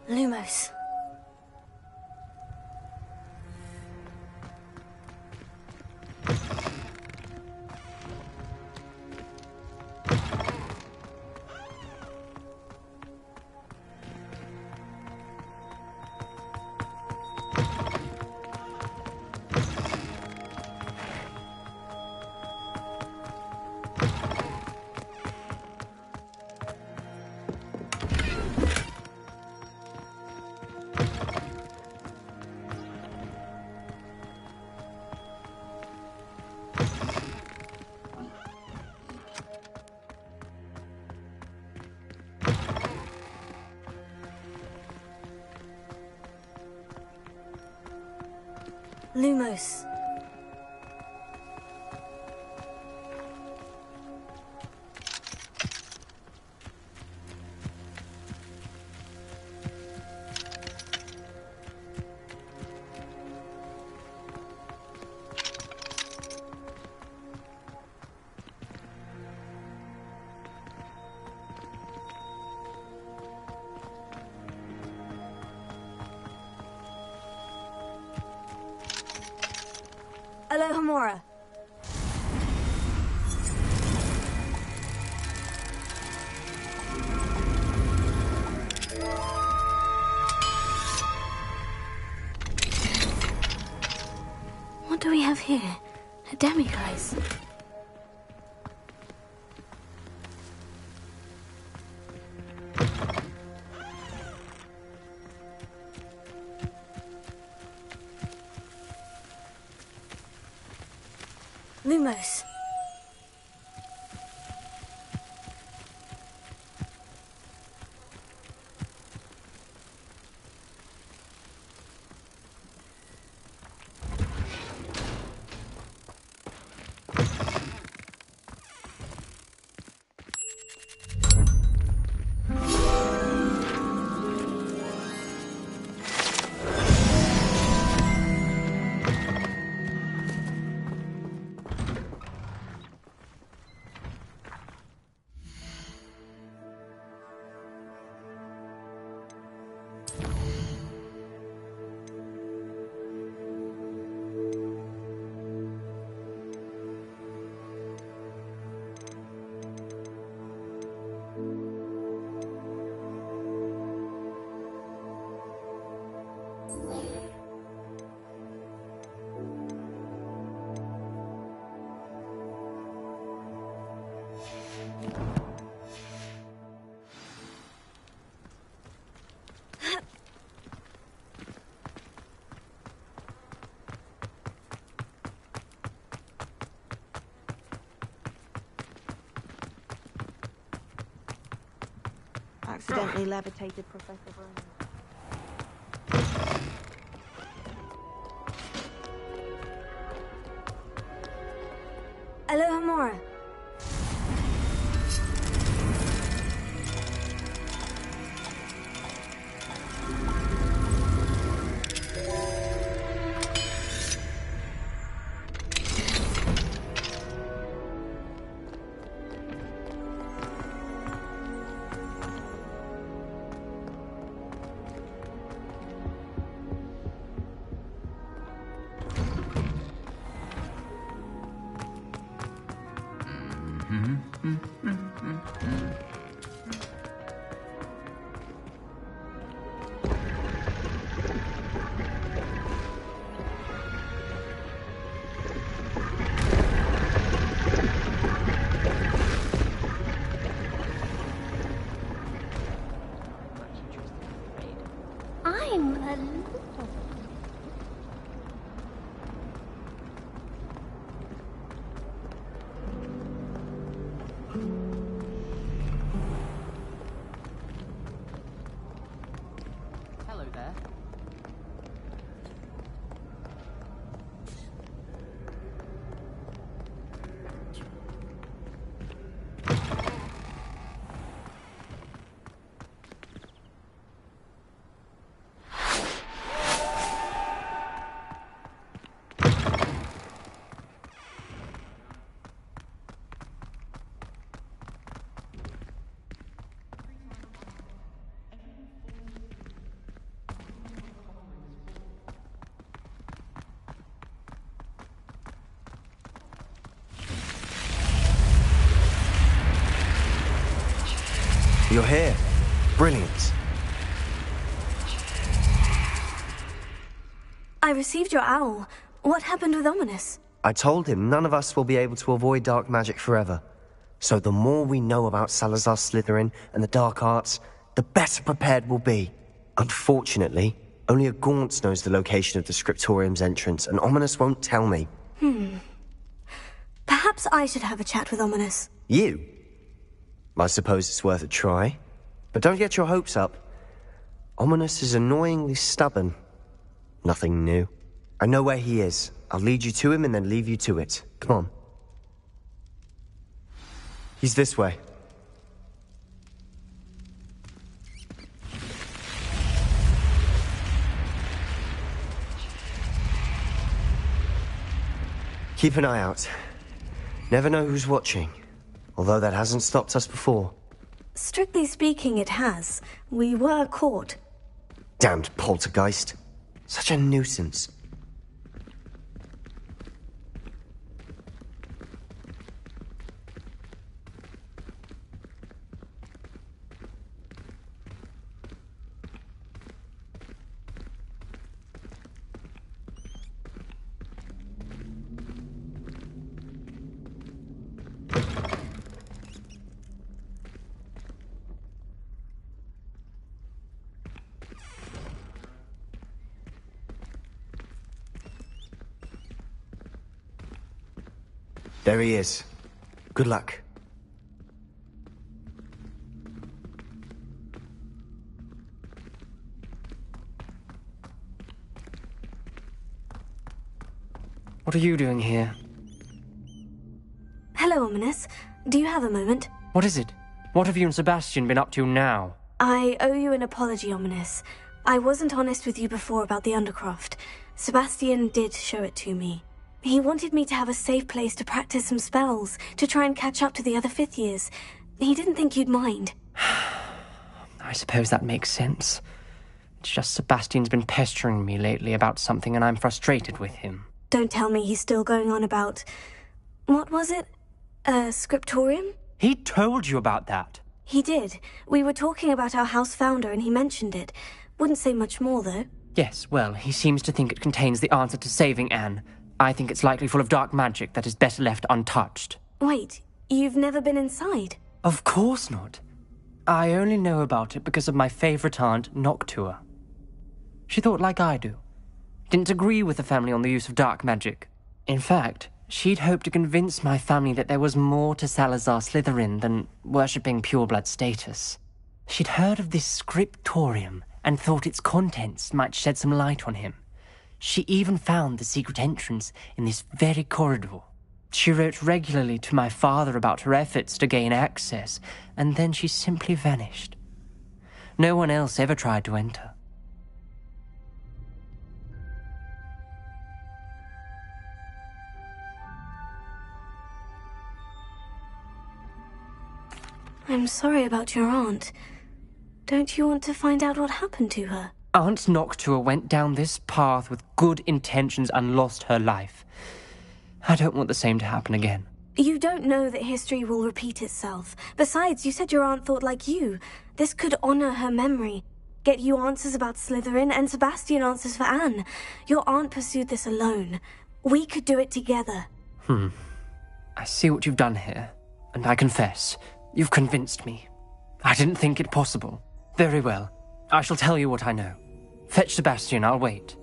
Speaker 14: Lumos. Lumos. Alohomora.
Speaker 1: What do we have here? A demiguise. Lumos.
Speaker 11: Accidentally levitated Professor Vernon.
Speaker 14: Alohomora.
Speaker 1: I'm a little...
Speaker 5: You're here. Brilliant.
Speaker 1: I received your owl. What happened with Ominous?
Speaker 5: I told him none of us will be able to avoid dark magic forever. So the more we know about Salazar Slytherin and the dark arts, the better prepared we'll be. Unfortunately, only a Gaunt knows the location of the Scriptorium's entrance, and Ominous won't tell me.
Speaker 1: Perhaps I should have a chat with Ominous.
Speaker 5: You? I suppose it's worth a try. But don't get your hopes up. Ominous is annoyingly stubborn. Nothing new. I know where he is. I'll lead you to him and then leave you to it. Come on. He's this way. Keep an eye out. Never know who's watching. Although that hasn't stopped us before.
Speaker 1: Strictly speaking, it has. We were caught.
Speaker 5: Damned poltergeist. Such a nuisance. There he is. Good luck.
Speaker 4: What are you doing here?
Speaker 1: Hello, Ominous. Do you have a moment?
Speaker 4: What is it? What have you and Sebastian been up to now?
Speaker 1: I owe you an apology, Ominous. I wasn't honest with you before about the Undercroft. Sebastian did show it to me. He wanted me to have a safe place to practice some spells, to try and catch up to the other fifth years. He didn't think you'd mind.
Speaker 4: I suppose that makes sense. It's just Sebastian's been pestering me lately about something and I'm frustrated with him.
Speaker 1: Don't tell me he's still going on about... What was it? A scriptorium?
Speaker 4: He told you about that?
Speaker 1: He did. We were talking about our house founder and he mentioned it. Wouldn't say much more, though.
Speaker 4: Yes, well, he seems to think it contains the answer to saving Anne. I think it's likely full of dark magic that is better left untouched.
Speaker 1: Wait, you've never been inside?
Speaker 4: Of course not. I only know about it because of my favourite aunt, Noctua. She thought like I do. Didn't agree with the family on the use of dark magic. In fact, she'd hoped to convince my family that there was more to Salazar Slytherin than worshipping pureblood status. She'd heard of this scriptorium and thought its contents might shed some light on him. She even found the secret entrance in this very corridor. She wrote regularly to my father about her efforts to gain access, and then she simply vanished. No one else ever tried to enter.
Speaker 1: I'm sorry about your aunt. Don't you want to find out what happened to her?
Speaker 4: Aunt Noctua went down this path with good intentions and lost her life. I don't want the same to happen again.
Speaker 1: You don't know that history will repeat itself. Besides, you said your aunt thought like you. This could honor her memory. Get you answers about Slytherin and Sebastian answers for Anne. Your aunt pursued this alone. We could do it together.
Speaker 4: I see what you've done here, and I confess, you've convinced me. I didn't think it possible. Very well. I shall tell you what I know. Fetch Sebastian, I'll wait.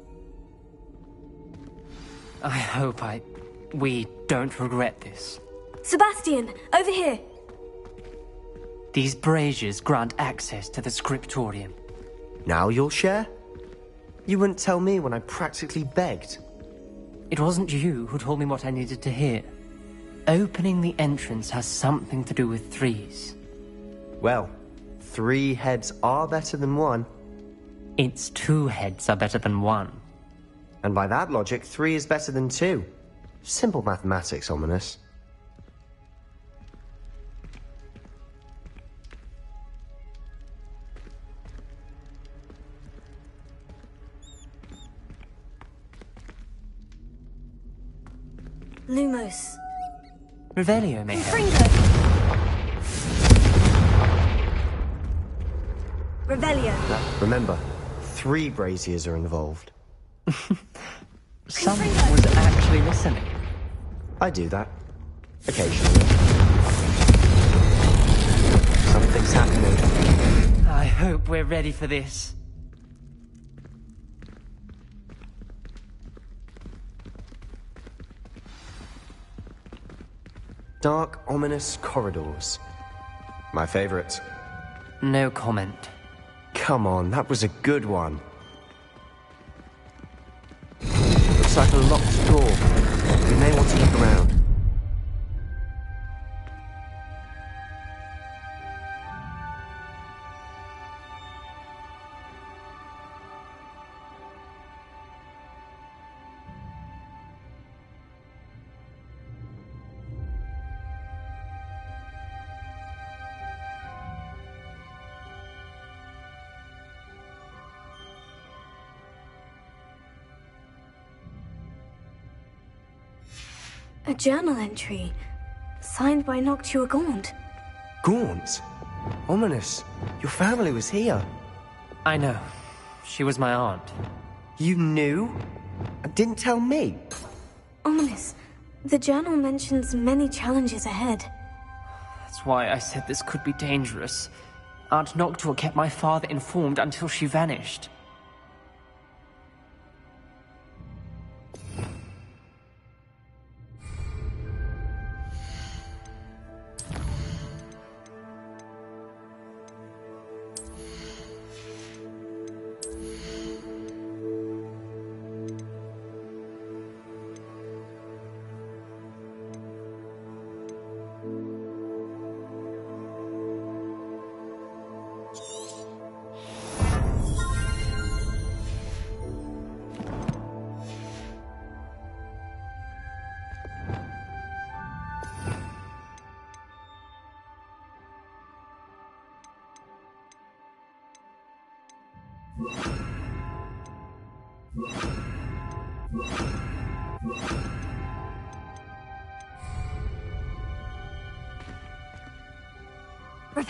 Speaker 4: I hope we don't regret this.
Speaker 1: Sebastian, over here!
Speaker 4: These braziers grant access to the scriptorium.
Speaker 5: Now you'll share? You wouldn't tell me when I practically begged.
Speaker 4: It wasn't you who told me what I needed to hear. Opening the entrance has something to do with threes.
Speaker 5: Well, 3 heads are better than 1.
Speaker 4: It's 2 heads are better than 1.
Speaker 5: And by that logic, 3 is better than 2. Simple mathematics, Ominous.
Speaker 1: Lumos.
Speaker 4: Revelio, maybe.
Speaker 14: Revelio.
Speaker 5: Remember, 3 braziers are involved.
Speaker 4: Someone was actually listening.
Speaker 5: I do that. Occasionally. Something's happening.
Speaker 4: I hope we're ready for this.
Speaker 5: Dark, ominous corridors. My favorite.
Speaker 4: No comment.
Speaker 5: Come on, that was a good one. Looks like a locked door. We may want to look around.
Speaker 1: A journal entry, signed by Noctua Gaunt.
Speaker 5: Gaunt? Ominous. Your family was here.
Speaker 4: I know. She was my aunt.
Speaker 5: You knew? Didn't tell me.
Speaker 1: Ominous. The journal mentions many challenges ahead.
Speaker 4: That's why I said this could be dangerous. Aunt Noctua kept my father informed until she vanished.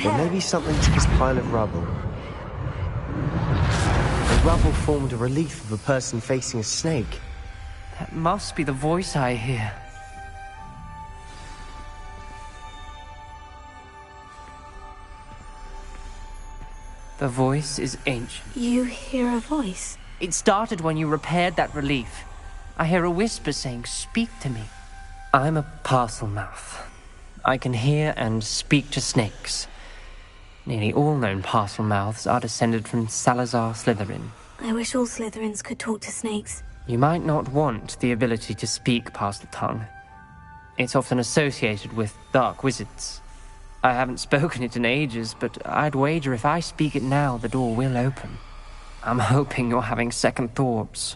Speaker 5: There may be something to this pile of rubble. The rubble formed a relief of a person facing a snake.
Speaker 4: That must be the voice I hear. The voice is ancient.
Speaker 1: You hear a voice?
Speaker 4: It started when you repaired that relief. I hear a whisper saying, "Speak to me." I'm a parcel mouth. I can hear and speak to snakes. Nearly all known parcel mouths are descended from Salazar Slytherin.
Speaker 1: I wish all Slytherins could talk to snakes.
Speaker 4: You might not want the ability to speak parcel tongue. It's often associated with dark wizards. I haven't spoken it in ages, but I'd wager if I speak it now, the door will open. I'm hoping you're having second thoughts.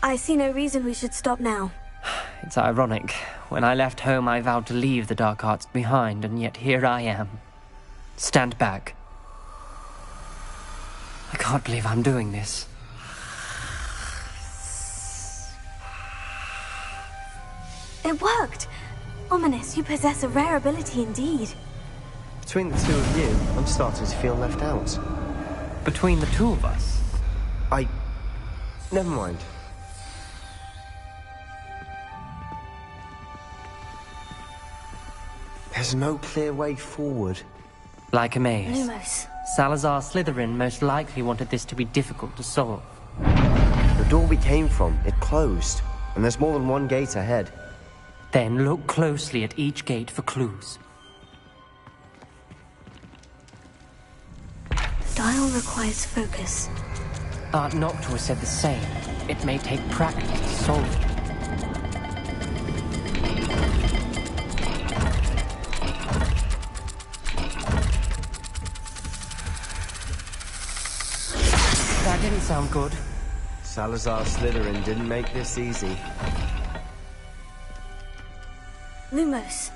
Speaker 1: I see no reason we should stop now.
Speaker 4: It's ironic. When I left home, I vowed to leave the dark arts behind, and yet here I am. Stand back. I can't believe I'm doing this.
Speaker 1: It worked! Ominous, you possess a rare ability indeed.
Speaker 5: Between the two of you, I'm starting to feel left out.
Speaker 4: Between the two of us?
Speaker 5: Never mind. There's no clear way forward.
Speaker 4: Like a maze.
Speaker 1: Lumos.
Speaker 4: Salazar Slytherin most likely wanted this to be difficult to solve.
Speaker 5: The door we came from, it closed. And there's more than one gate ahead.
Speaker 4: Then look closely at each gate for clues.
Speaker 1: The dial requires focus.
Speaker 4: Aunt Noctua said the same. It may take practice to solve it. That didn't sound good.
Speaker 5: Salazar Slytherin didn't make this easy.
Speaker 1: Lumos.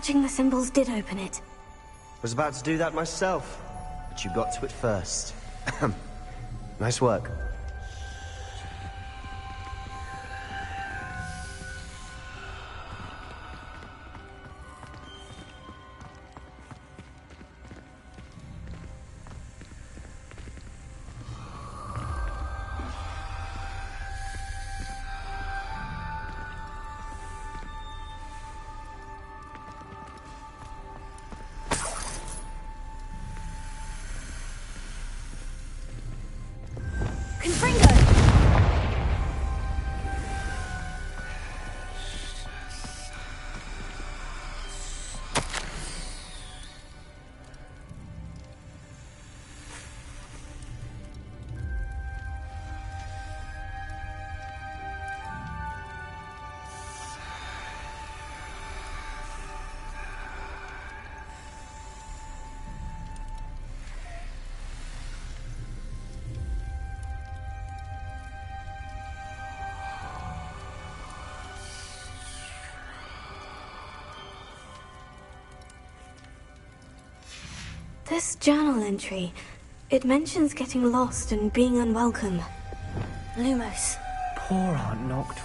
Speaker 1: Matching the symbols did open it.
Speaker 5: Was about to do that myself, but you got to it first. Nice work.
Speaker 1: This journal entry, it mentions getting lost and being unwelcome. Lumos.
Speaker 4: Poor Aunt Noctua.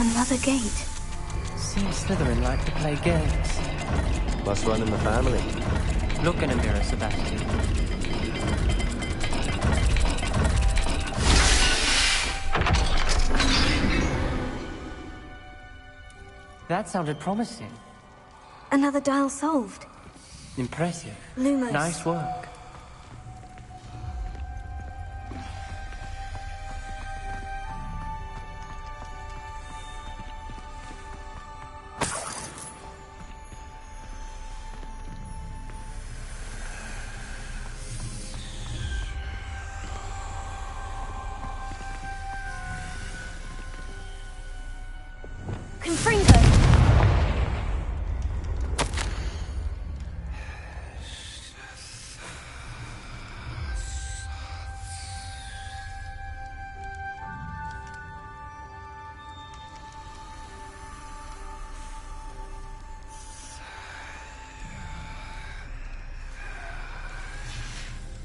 Speaker 1: Another gate.
Speaker 4: Seems Slytherin like to play games.
Speaker 5: Must run in the family.
Speaker 4: Look in a mirror, Sebastian. That sounded promising.
Speaker 1: Another dial solved.
Speaker 4: Impressive.
Speaker 1: Lumos.
Speaker 4: Nice work.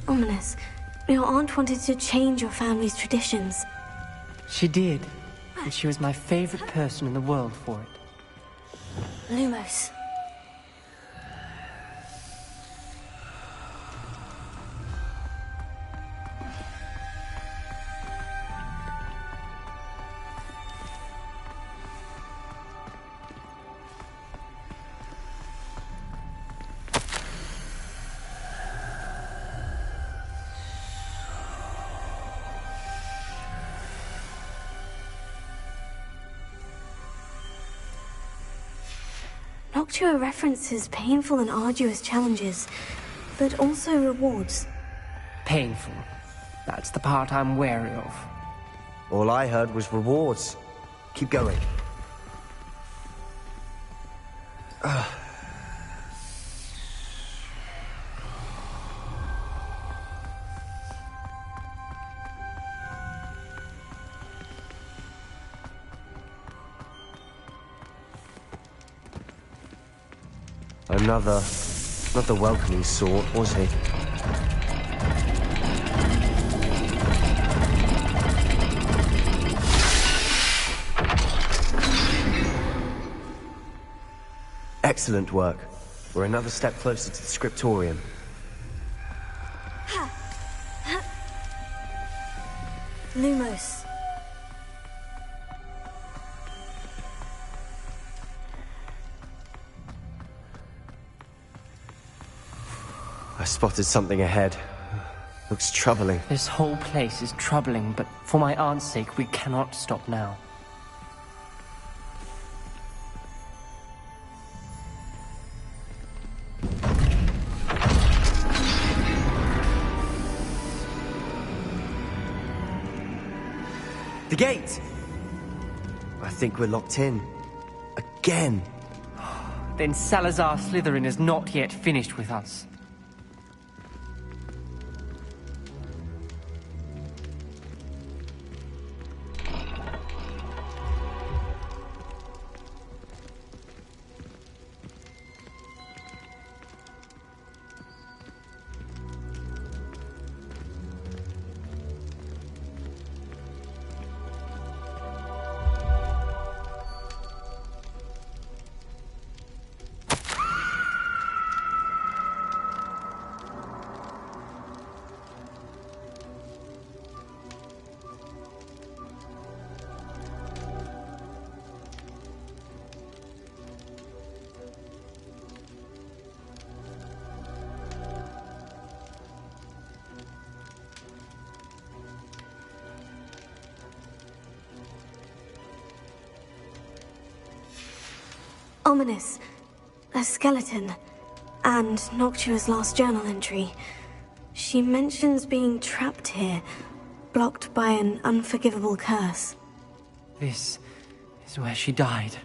Speaker 1: Ominous. Your aunt wanted to change your family's traditions.
Speaker 4: She did. And she was my favorite person in the world for it.
Speaker 1: Lumos. Noctua references painful and arduous challenges, but also rewards.
Speaker 4: Painful. That's the part I'm wary of.
Speaker 5: All I heard was rewards. Keep going. Not the welcoming sort, was he? Excellent work. We're another step closer to the scriptorium.
Speaker 1: Lumos.
Speaker 5: I spotted something ahead. Looks troubling.
Speaker 4: This whole place is troubling, but for my aunt's sake, we cannot stop now.
Speaker 5: The gate! I think we're locked in. Again.
Speaker 4: Then Salazar Slytherin is not yet finished with us.
Speaker 1: Ominous. A skeleton. And Noctua's last journal entry. She mentions being trapped here, blocked by an unforgivable curse.
Speaker 4: This is where she died.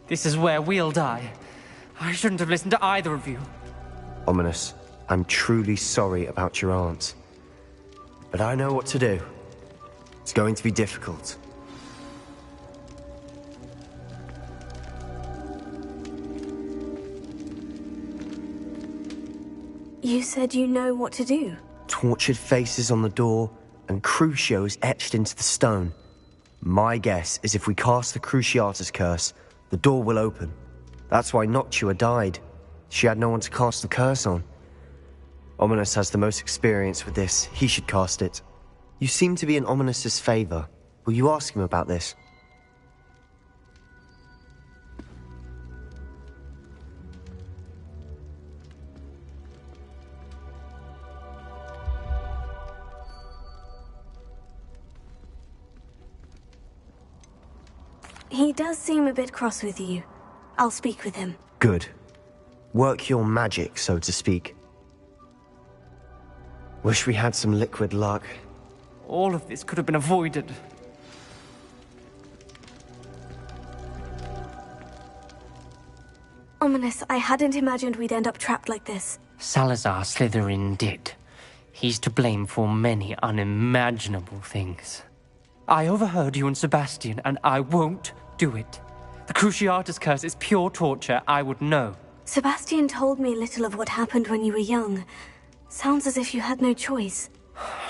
Speaker 4: This is where we'll die. I shouldn't have listened to either of you.
Speaker 5: Ominous, I'm truly sorry about your aunt. But I know what to do. It's going to be difficult.
Speaker 1: You said you know what to do.
Speaker 5: Tortured faces on the door, and Crucios etched into the stone. My guess is if we cast the Cruciatus curse, the door will open. That's why Noctua died. She had no one to cast the curse on. Ominous has the most experience with this. He should cast it. You seem to be in Ominous's favor. Will you ask him about this?
Speaker 1: He does seem a bit cross with you. I'll speak with him.
Speaker 5: Good. Work your magic, so to speak. Wish we had some liquid luck.
Speaker 4: All of this could have been avoided.
Speaker 1: Ominous, I hadn't imagined we'd end up trapped like this.
Speaker 4: Salazar Slytherin did. He's to blame for many unimaginable things. I overheard you and Sebastian, and I won't do it. The Cruciatus curse is pure torture, I would know.
Speaker 1: Sebastian told me a little of what happened when you were young. Sounds as if you had no choice.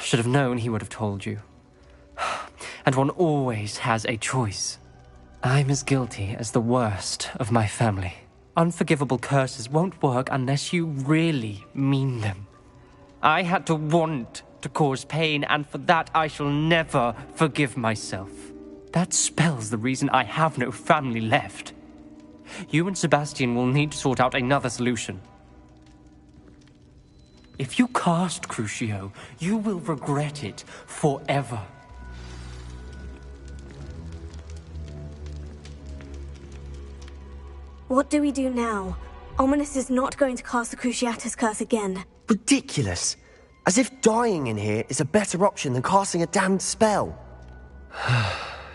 Speaker 4: Should have known he would have told you. And one always has a choice. I'm as guilty as the worst of my family. Unforgivable curses won't work unless you really mean them. I had to want to cause pain, and for that I shall never forgive myself. That spells the reason I have no family left. You and Sebastian will need to sort out another solution. If you cast Crucio, you will regret it forever.
Speaker 1: What do we do now? Ominous is not going to cast the Cruciatus curse again.
Speaker 5: Ridiculous! As if dying in here is a better option than casting a damned spell.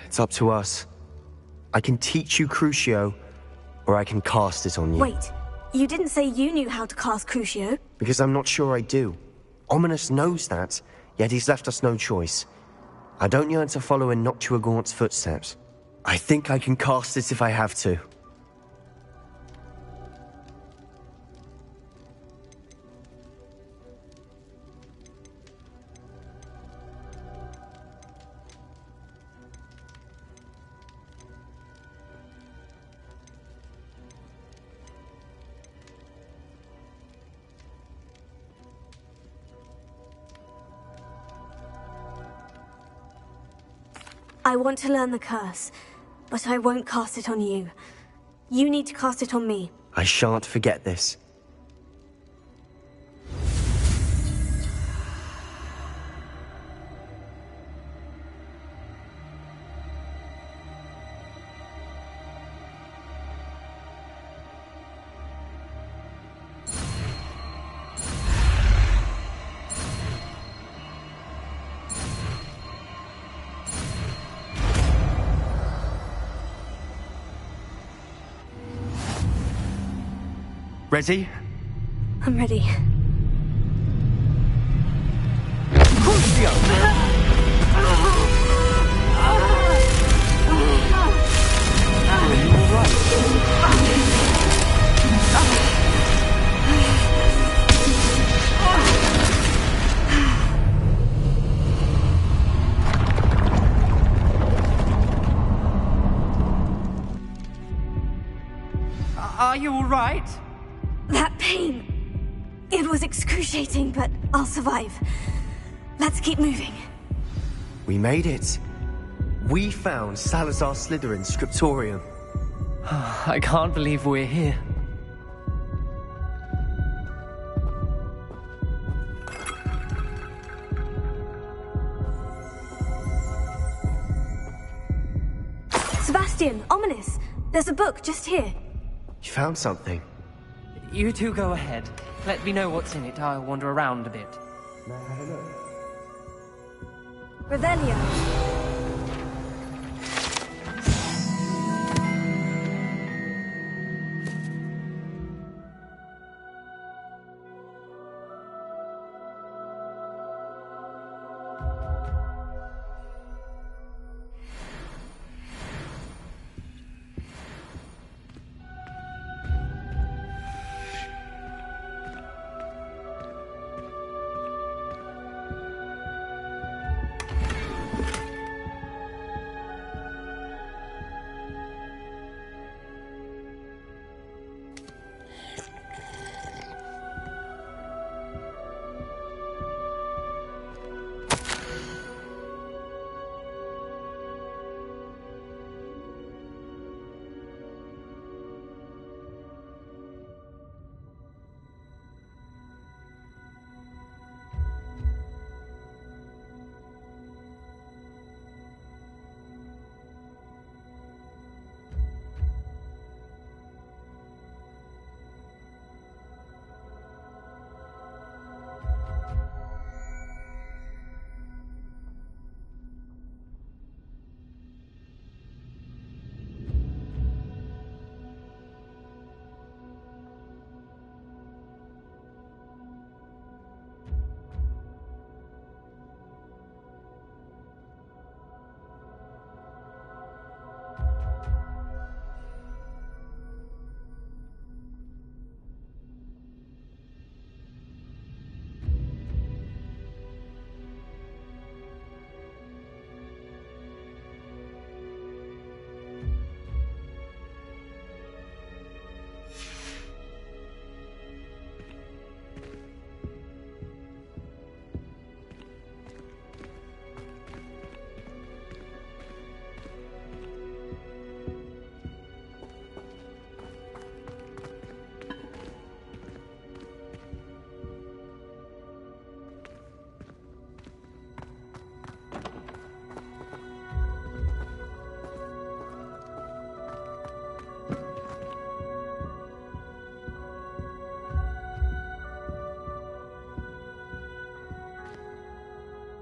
Speaker 5: It's up to us. I can teach you Crucio, or I can cast it on you.
Speaker 1: Wait, you didn't say you knew how to cast Crucio?
Speaker 5: Because I'm not sure I do. Ominous knows that, yet he's left us no choice. I don't yearn to follow in Noctua Gaunt's footsteps. I think I can cast it if I have to.
Speaker 1: I want to learn the curse, but I won't cast it on you. You need to cast it on me.
Speaker 5: I shan't forget this. Ready?
Speaker 1: I'm ready.
Speaker 4: Are you all right?
Speaker 1: That pain. It was excruciating, but I'll survive. Let's keep moving.
Speaker 5: We made it. We found Salazar Slytherin's scriptorium.
Speaker 4: I can't believe we're here.
Speaker 1: Sebastian, ominous. There's a book just here.
Speaker 5: You found something.
Speaker 4: You two go ahead. Let me know what's in it. I'll wander around a bit.
Speaker 1: Revelio.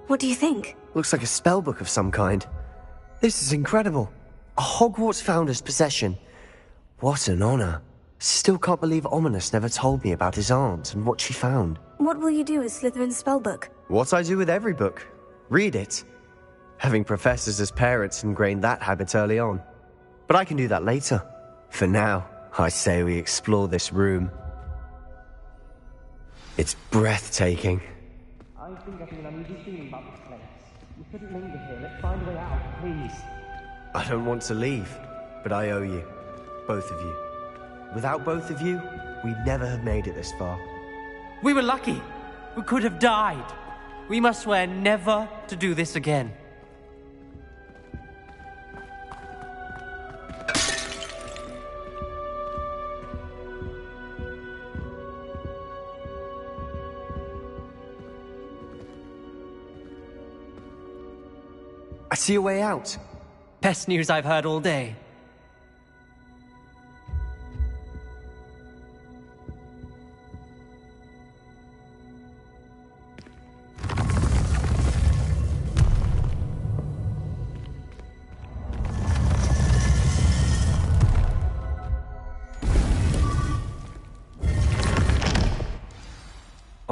Speaker 1: What do you think?
Speaker 5: Looks like a spellbook of some kind. This is incredible. A Hogwarts founder's possession. What an honor. Still can't believe Ominous never told me about his aunt and what she found.
Speaker 1: What will you do with Slytherin's spellbook?
Speaker 5: What I do with every book. Read it. Having professors as parents ingrained that habit early on. But I can do that later. For now, I say we explore this room. It's breathtaking.
Speaker 4: I've been getting an uneasy feeling about this place. We couldn't linger here. Let's find a way out, please.
Speaker 5: I don't want to leave, but I owe you. Both of you. Without both of you, we'd never have made it this far.
Speaker 4: We were lucky. We could have died. We must swear never to do this again.
Speaker 5: I see a way out.
Speaker 4: Best news I've heard all day.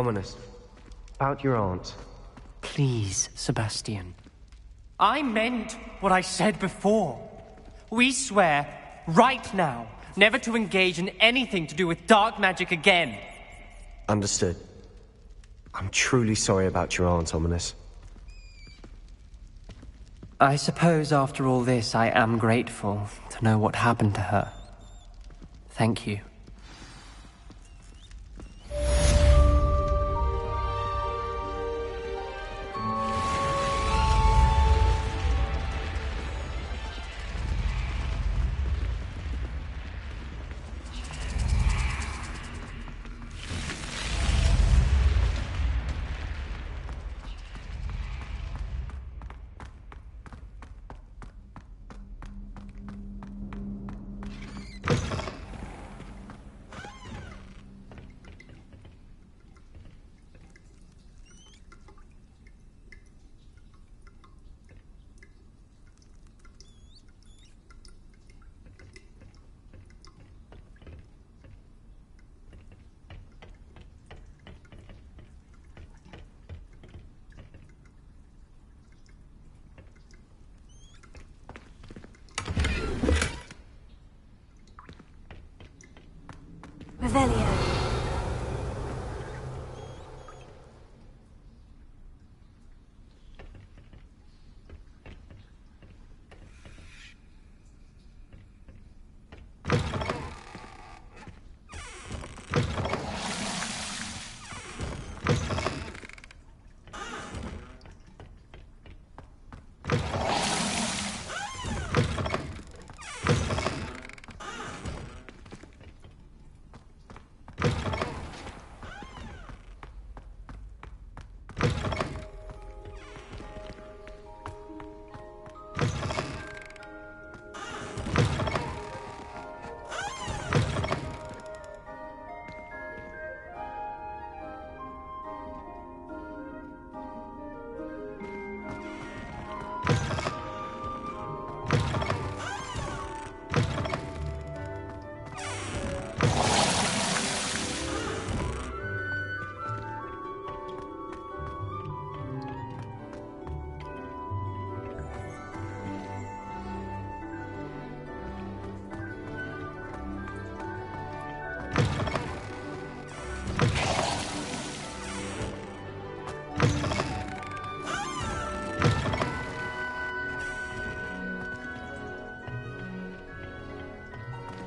Speaker 5: Ominous. About your aunt.
Speaker 4: Please, Sebastian. I meant what I said before. We swear, right now, never to engage in anything to do with dark magic again.
Speaker 5: Understood. I'm truly sorry about your aunt, Ominous.
Speaker 4: I suppose after all this, I am grateful to know what happened to her. Thank you.
Speaker 1: Revelio.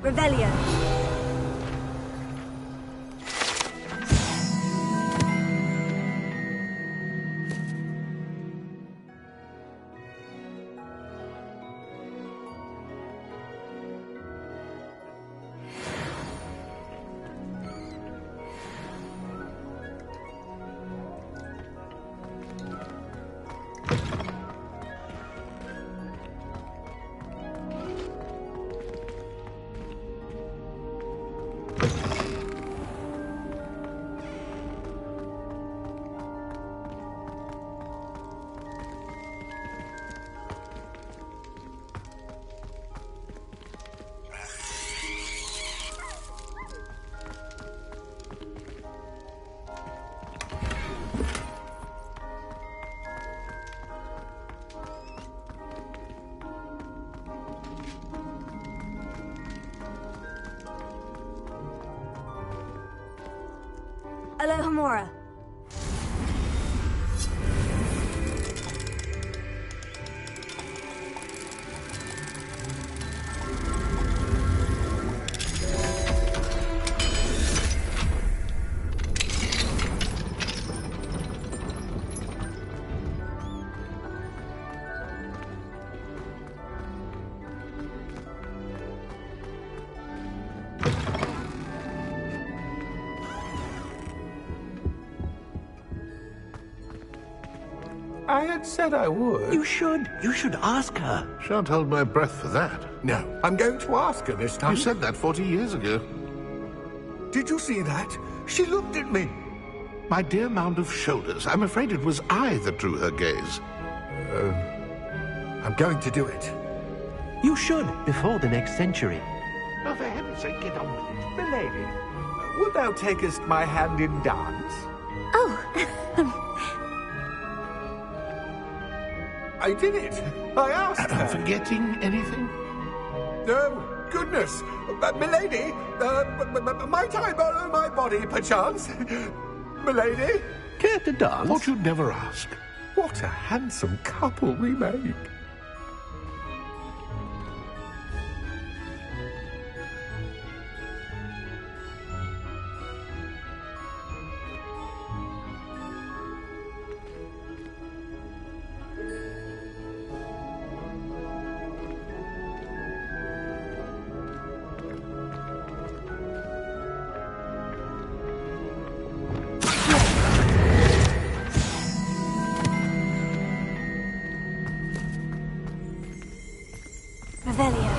Speaker 1: Revelio. Alohomora.
Speaker 15: I had said I would.
Speaker 16: You should. You should ask her.
Speaker 15: Shan't hold my breath for that.
Speaker 16: No, I'm going to ask her this time.
Speaker 15: You said that 40 years ago.
Speaker 16: Did you see that? She looked at me.
Speaker 15: My dear mound of shoulders, I'm afraid it was I that drew her gaze.
Speaker 16: I'm going to do it.
Speaker 18: You should, before the next century.
Speaker 15: Oh, for heaven's sake, get on with it.
Speaker 16: Milady, would thou takest my hand in dance? I did it. I asked her.
Speaker 15: Forgetting anything?
Speaker 16: Oh, goodness. Milady, might I borrow my body, perchance? Milady?
Speaker 15: Care to dance? Thought you'd never ask.
Speaker 16: What a handsome couple we make.
Speaker 1: Revelio.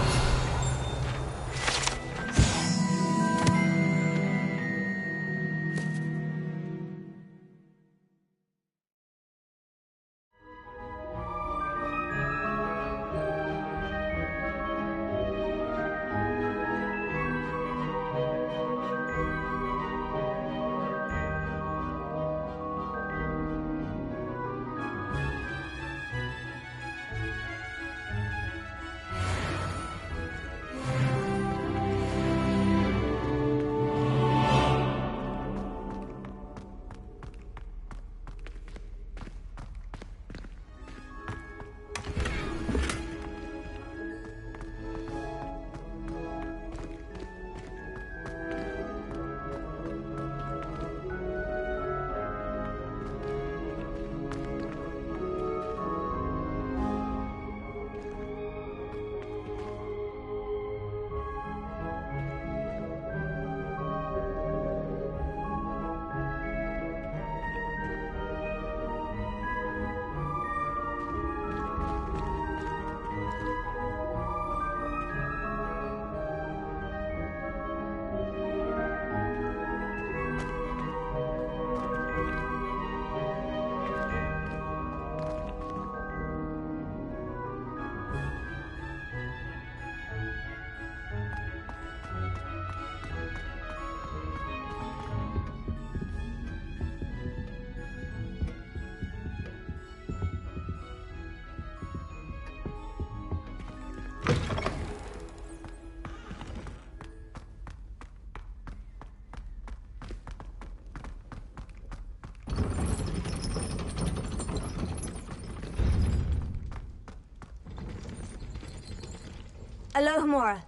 Speaker 1: Alohomora.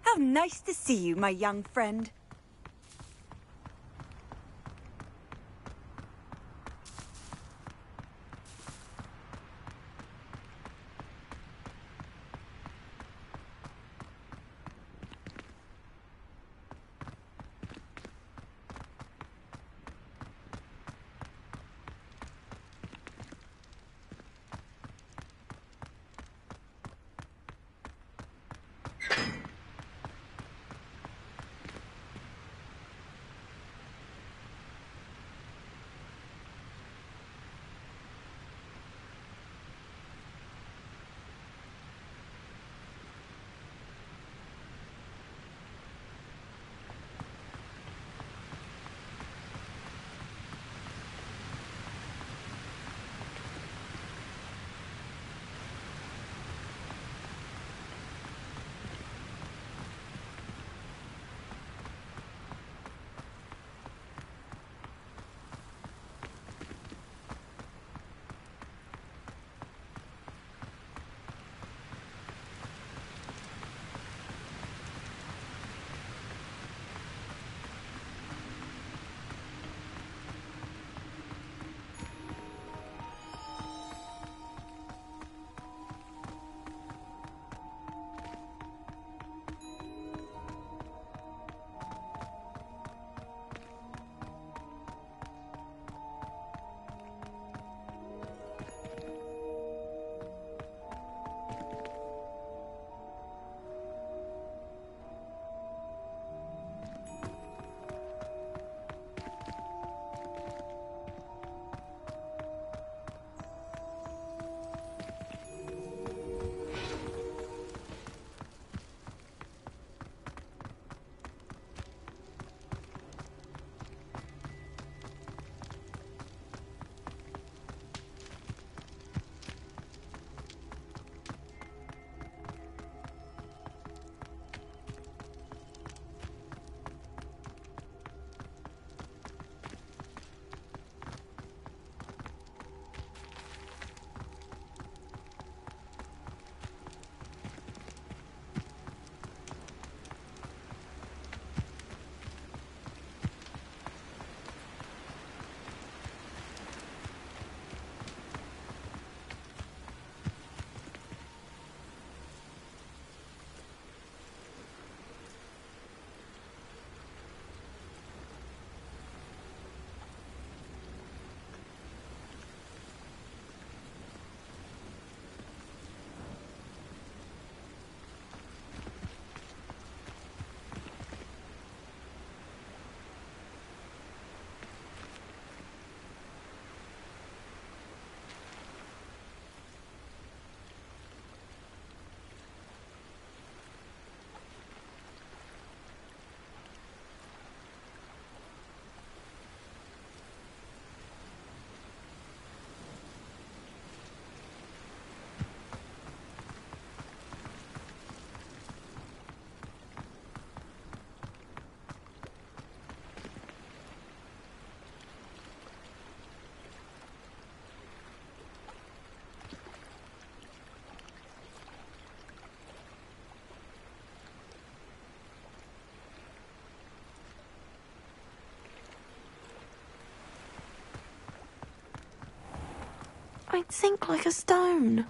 Speaker 3: How nice to see you, my young friend.
Speaker 11: I'd sink like a stone.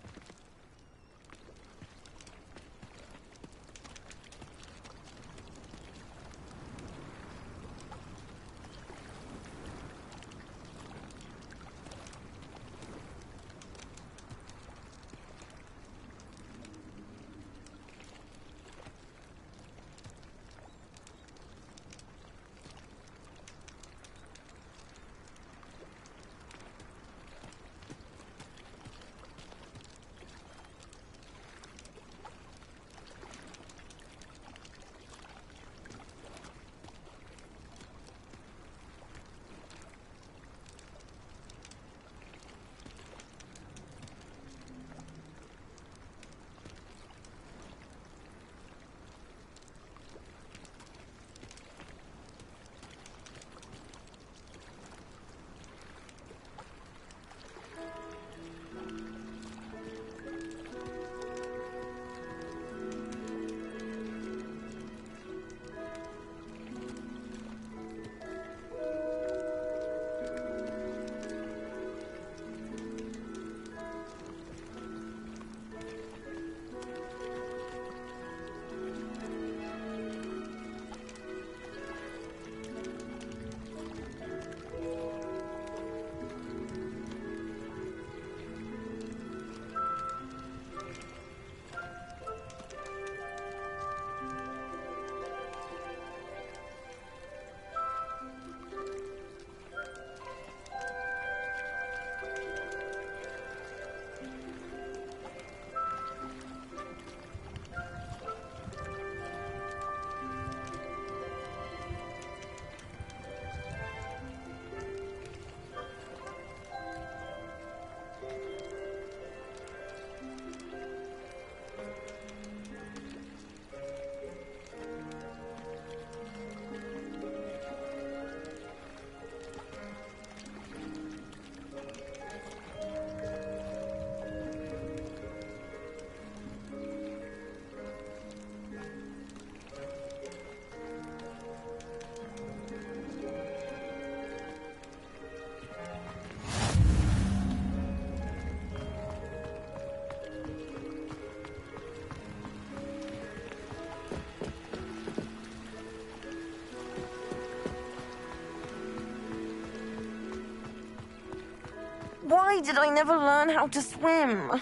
Speaker 11: Why did I never learn how to swim?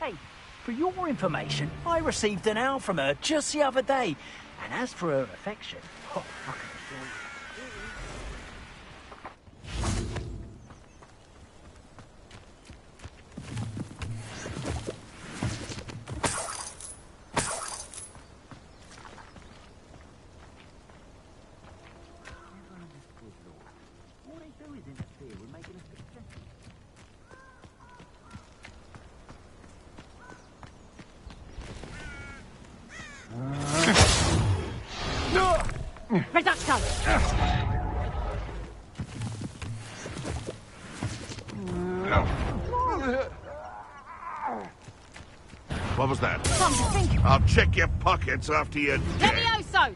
Speaker 18: Hey, for your information, I received an owl from her just the other day. And as for her affection, I can assure you. All they do is interfere with making us successful.
Speaker 19: Reducto!
Speaker 15: What was that?
Speaker 19: Come to think.
Speaker 15: I'll check your pockets after you're dead.
Speaker 19: Levioso!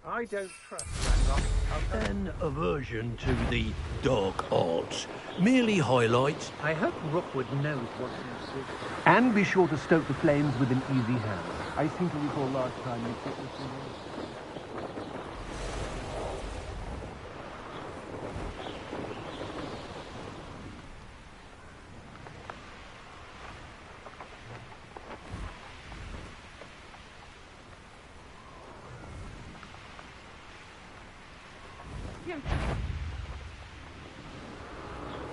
Speaker 6: I don't trust Ranrock.
Speaker 22: An aversion to the dark arts merely highlights.
Speaker 6: I hope Rookwood knows what he is. And be sure to stoke the flames with an easy hand. I seem to recall last time you took this away.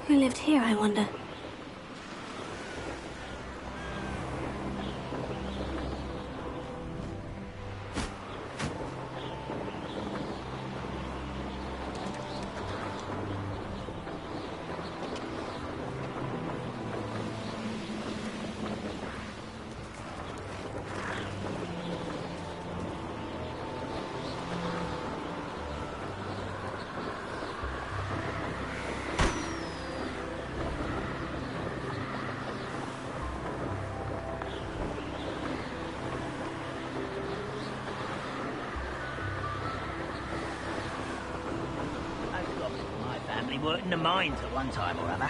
Speaker 1: Who lived here, I wonder?
Speaker 18: worked in the mines at one time or other.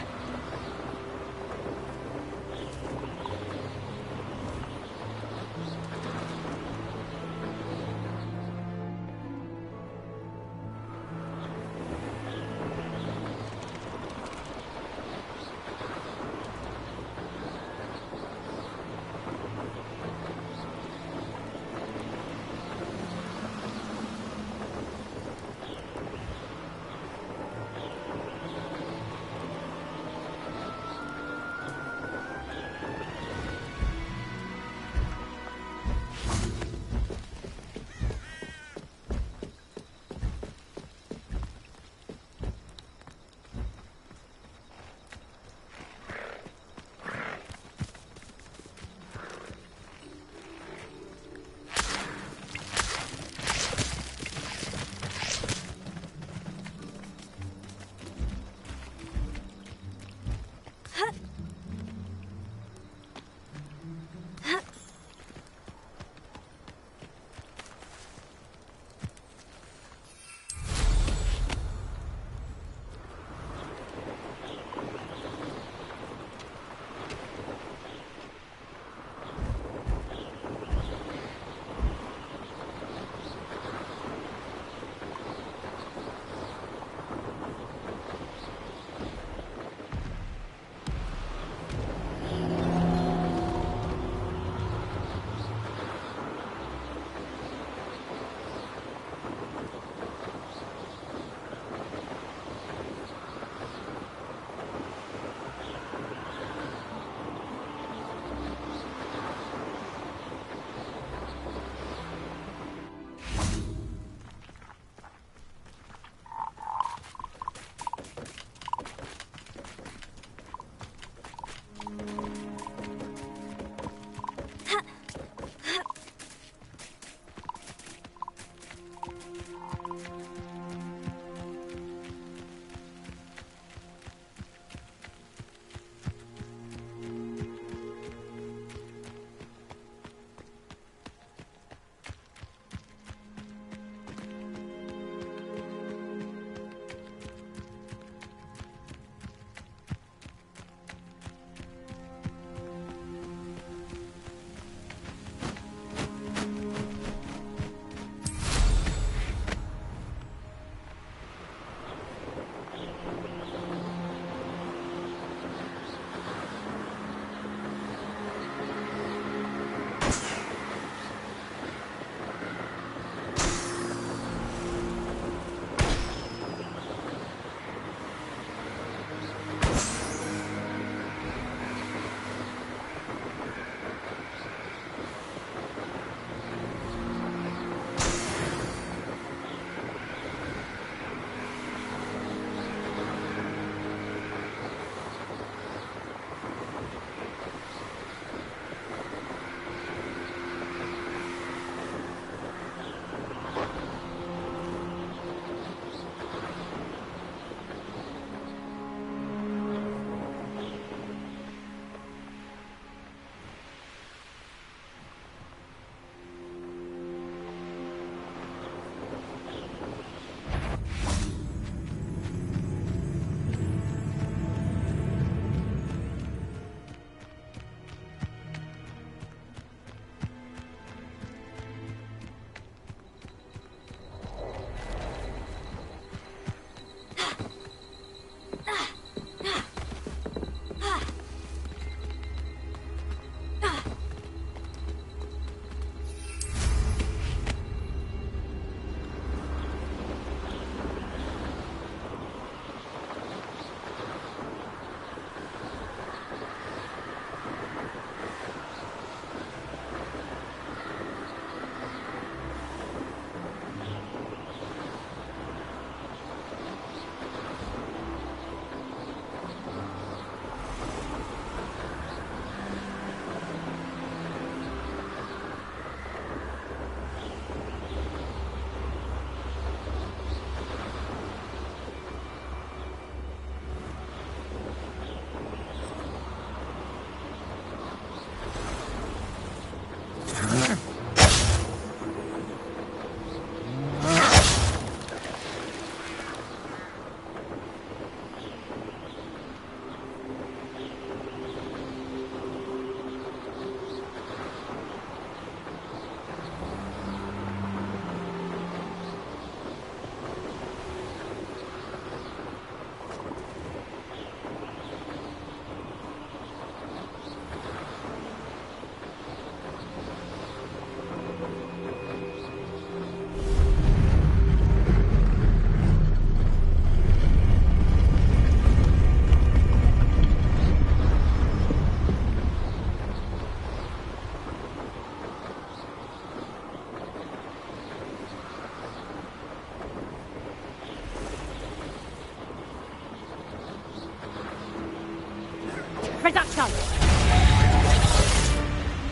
Speaker 19: Reducto!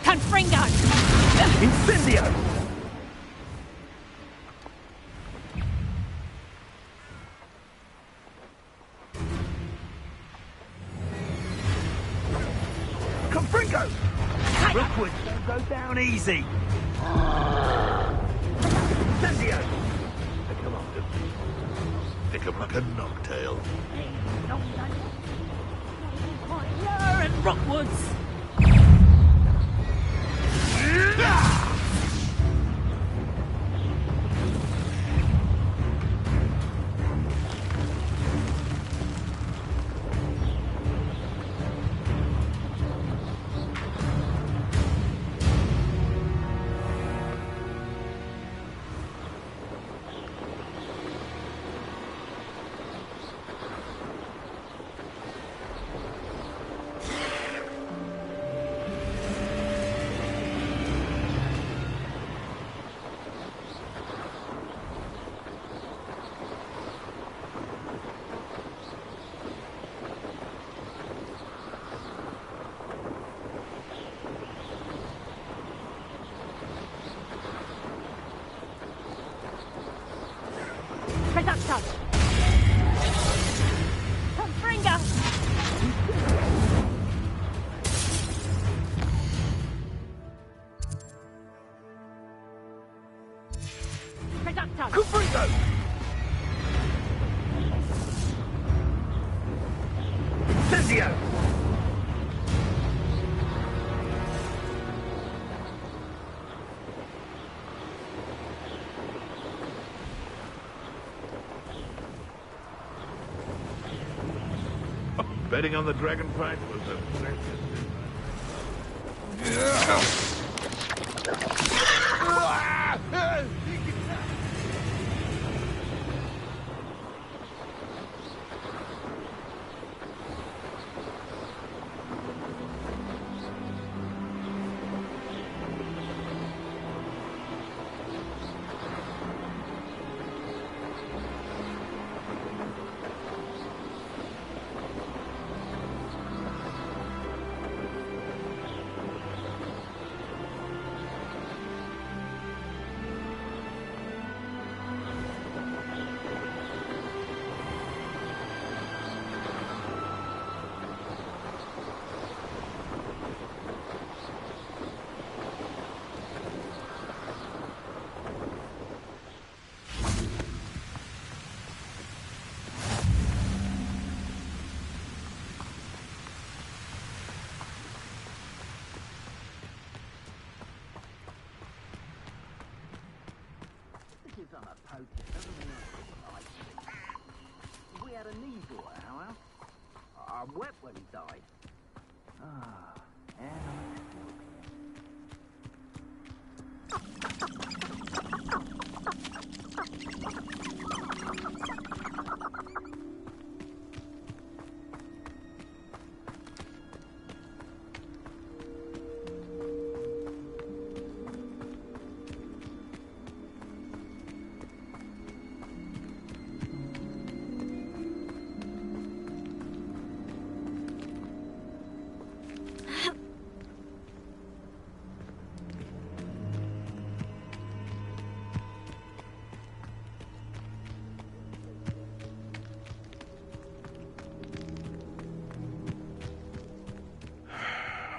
Speaker 19: Confringo!
Speaker 22: Incendio! Confringo! Rookwood, don't go down easy! Incendio!
Speaker 15: Pick him up, pick him like a knocktail.
Speaker 19: Yeah, and Rockwoods! Reducto! Confringo! Reducto!
Speaker 22: Confringo! Incendio!
Speaker 15: Betting on the dragon fight was a...
Speaker 18: We had a needle at our house. I wept when he died. Ah, and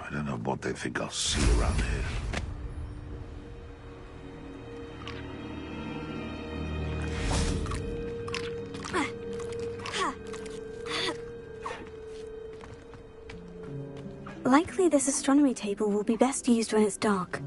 Speaker 15: I don't know what they think I'll see around here.
Speaker 1: Likely this astronomy table will be best used when it's dark.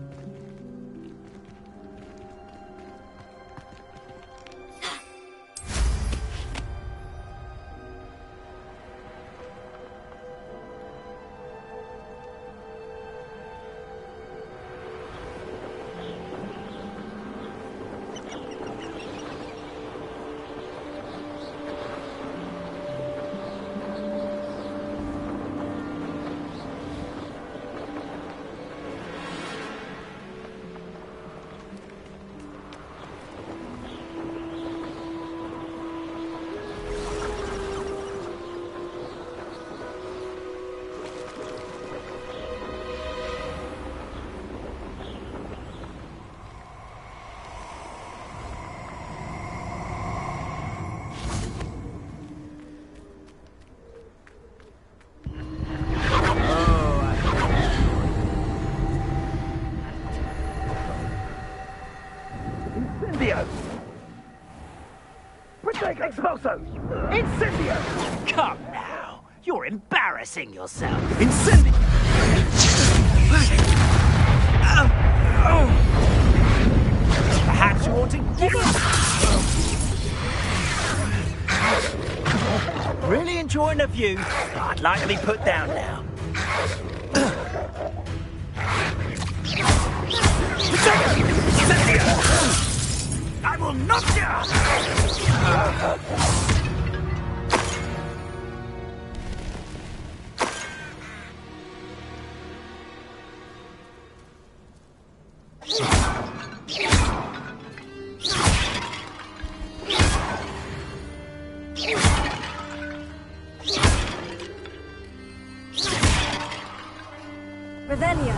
Speaker 18: Expulso! Incendio!
Speaker 22: Come now. You're embarrassing yourself.
Speaker 18: Incendio!
Speaker 22: Perhaps you want to give it. Really enjoying the view. I'd like to be put down now. I will knock you!
Speaker 14: Revelio.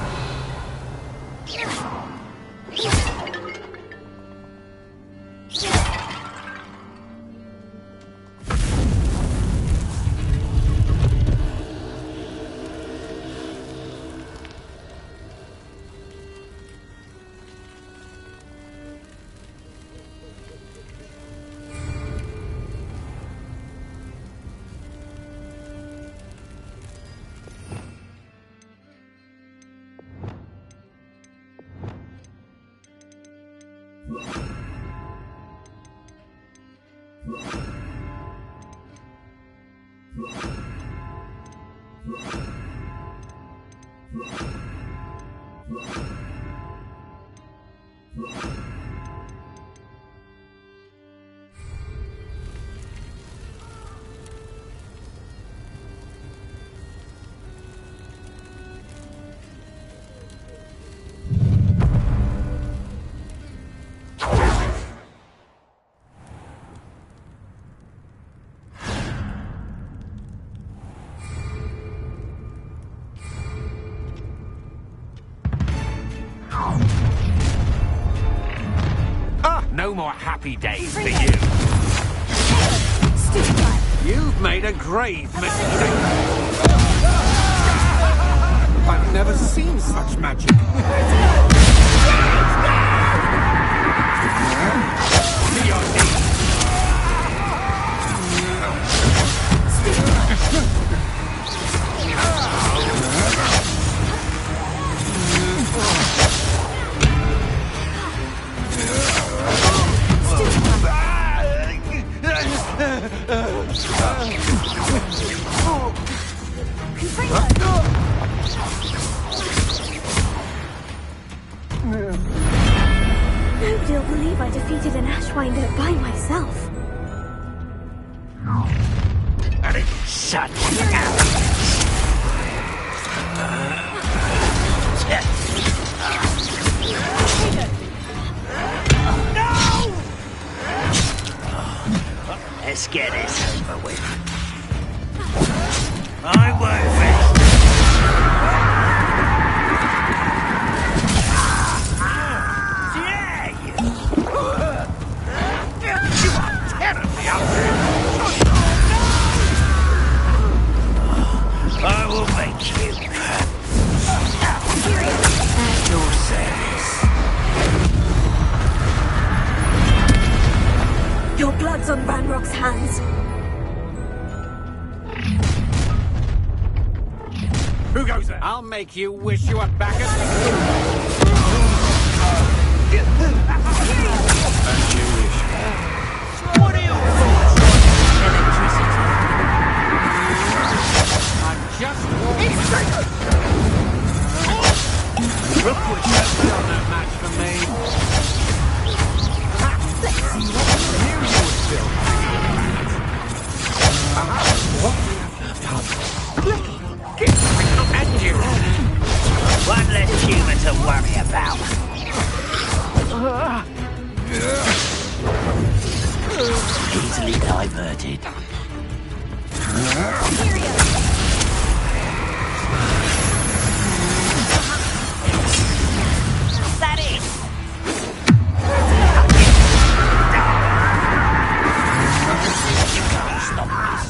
Speaker 22: No more happy days for you. You've made a grave mistake.
Speaker 16: I've never seen such magic.
Speaker 1: Nobody'll believe I defeated an Ashwinder by myself.
Speaker 22: Shut Let's get this over with. I won't rest. You are terribly outdone. I will make you. At your service.
Speaker 1: Your blood's on Ranrock's hands.
Speaker 22: Who goes there? I'll make you wish you were back at What are your thoughts on electricity? I'm just warming up. Look what you've done, that match for me. Let's see what you would build. And you. One less human to worry about. Easily diverted. That is. You can't stop this.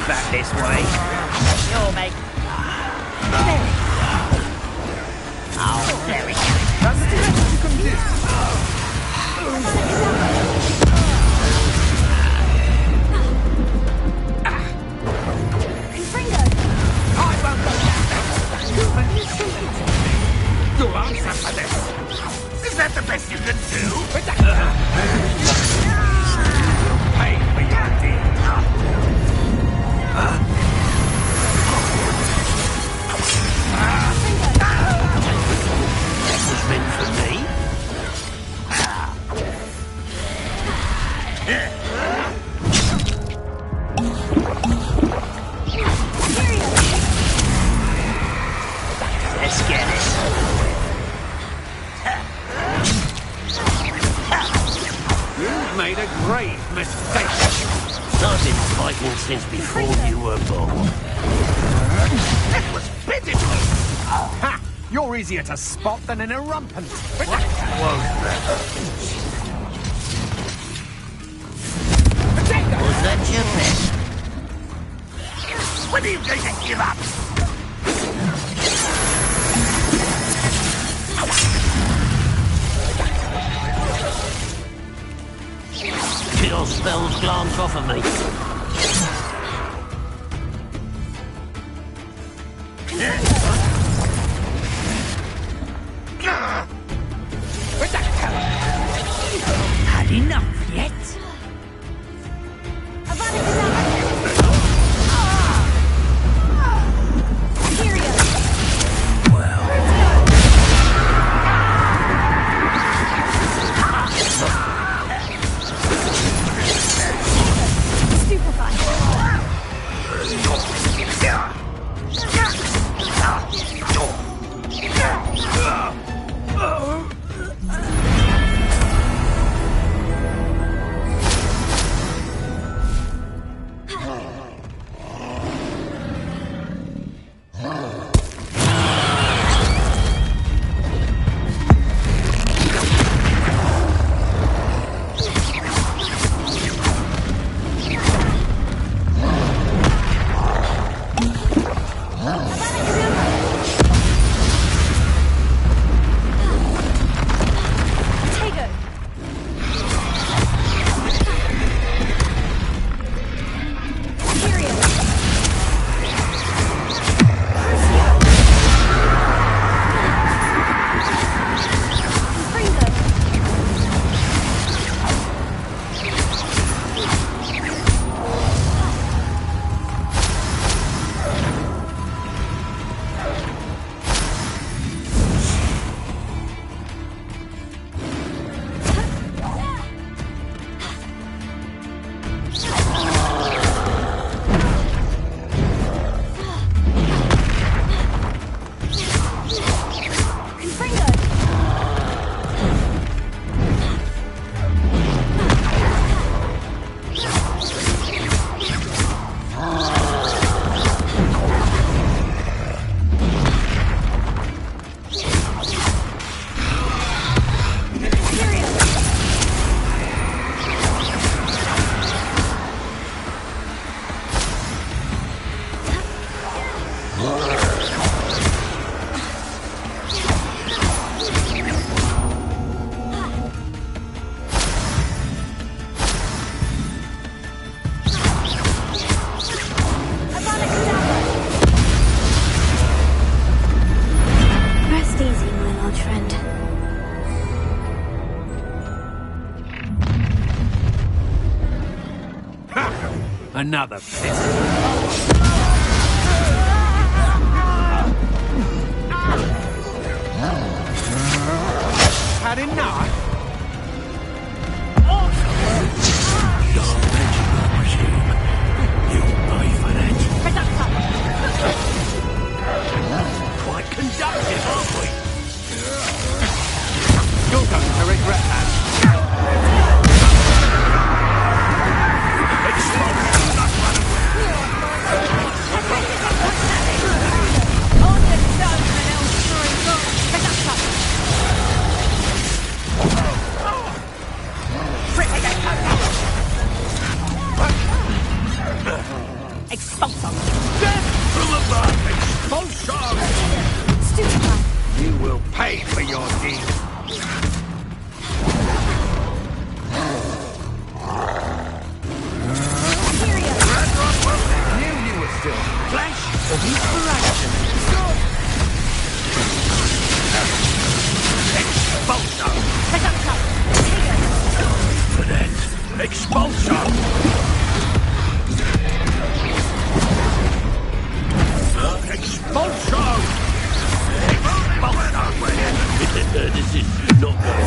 Speaker 18: Back this way.
Speaker 19: Sure, mate.
Speaker 18: Oh, there we go.
Speaker 13: That's the best you can do.
Speaker 18: I won't go down. You'll answer for this. Is that the best you can do? Pay for your deed. That was meant for me. Let's get it.
Speaker 22: You've made a grave mistake.
Speaker 18: I've been fighting since before you were born. That was pitiful.
Speaker 6: Ha! You're easier to spot than an irrumpant.
Speaker 18: Was that your best? When are you going to give up? Your spells glance off of me.
Speaker 19: Had enough yet?
Speaker 22: Another pit.
Speaker 6: Had enough?
Speaker 22: Your magic, I presume. You'll pay for that. Quite conductive, aren't we?
Speaker 6: You're going to regret that.
Speaker 19: Oh,
Speaker 22: Expulsion! This is not going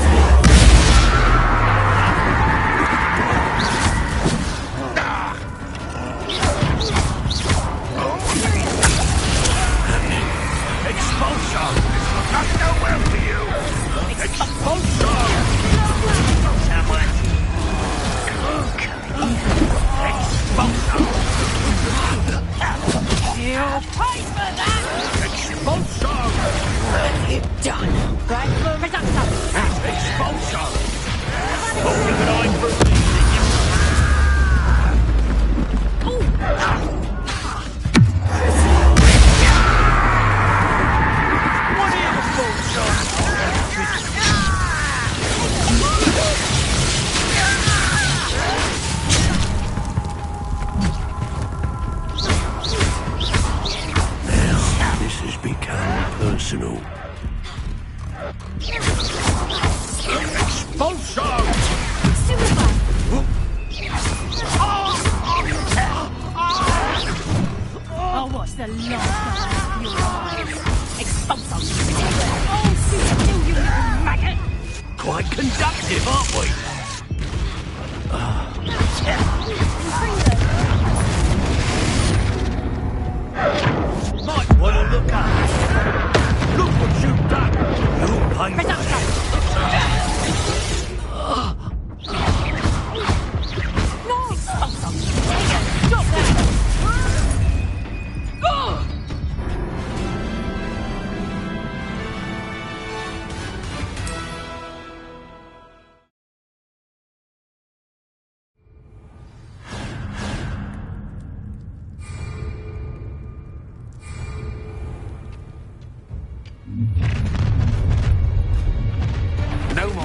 Speaker 22: Expulsion! That's nowhere for you! Expulsion! Someone! Expulsion!
Speaker 19: You'll pay for that!
Speaker 22: Expulsion!
Speaker 19: What have you done? Right for reduction!
Speaker 22: Expulsion! Oh, give an eye for me! What are you, expulsion? This has become personal. Expulsion!
Speaker 19: Oh, what's the last of your eyes? Expulsion! Oh, super do, you little maggot!
Speaker 22: Quite conductive, aren't we? Might want to look up. Look what you've done. You'll pay for it.
Speaker 19: No! Expulsion! Stop that!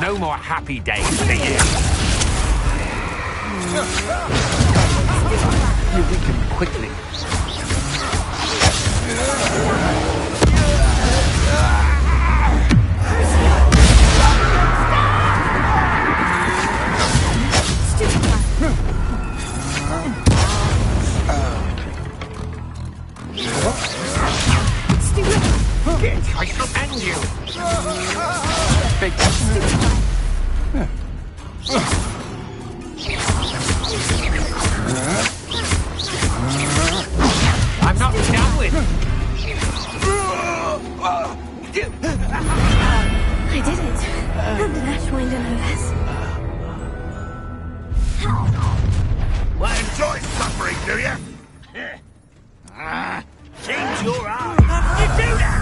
Speaker 22: No more happy days for you. You weaken quickly. Get, I shall end you. Big. I'm not done with.
Speaker 1: I did it. Under Ashwind and Oves.
Speaker 22: Well, enjoy suffering, do you? Seems you're out. How did you do that?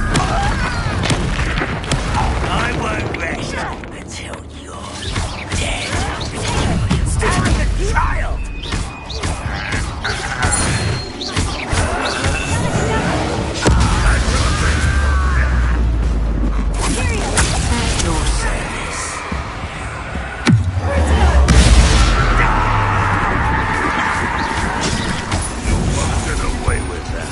Speaker 22: I won't rest until you're dead. Stare at the child! At your service.
Speaker 15: You won't get away with that.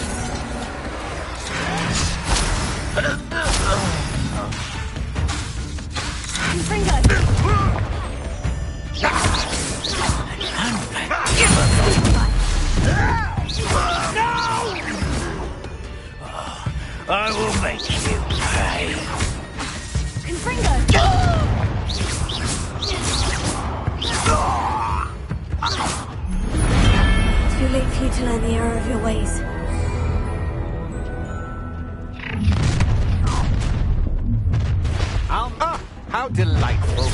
Speaker 22: I will make you pay.
Speaker 1: Too late for you to learn the error of your ways.
Speaker 22: How delightful.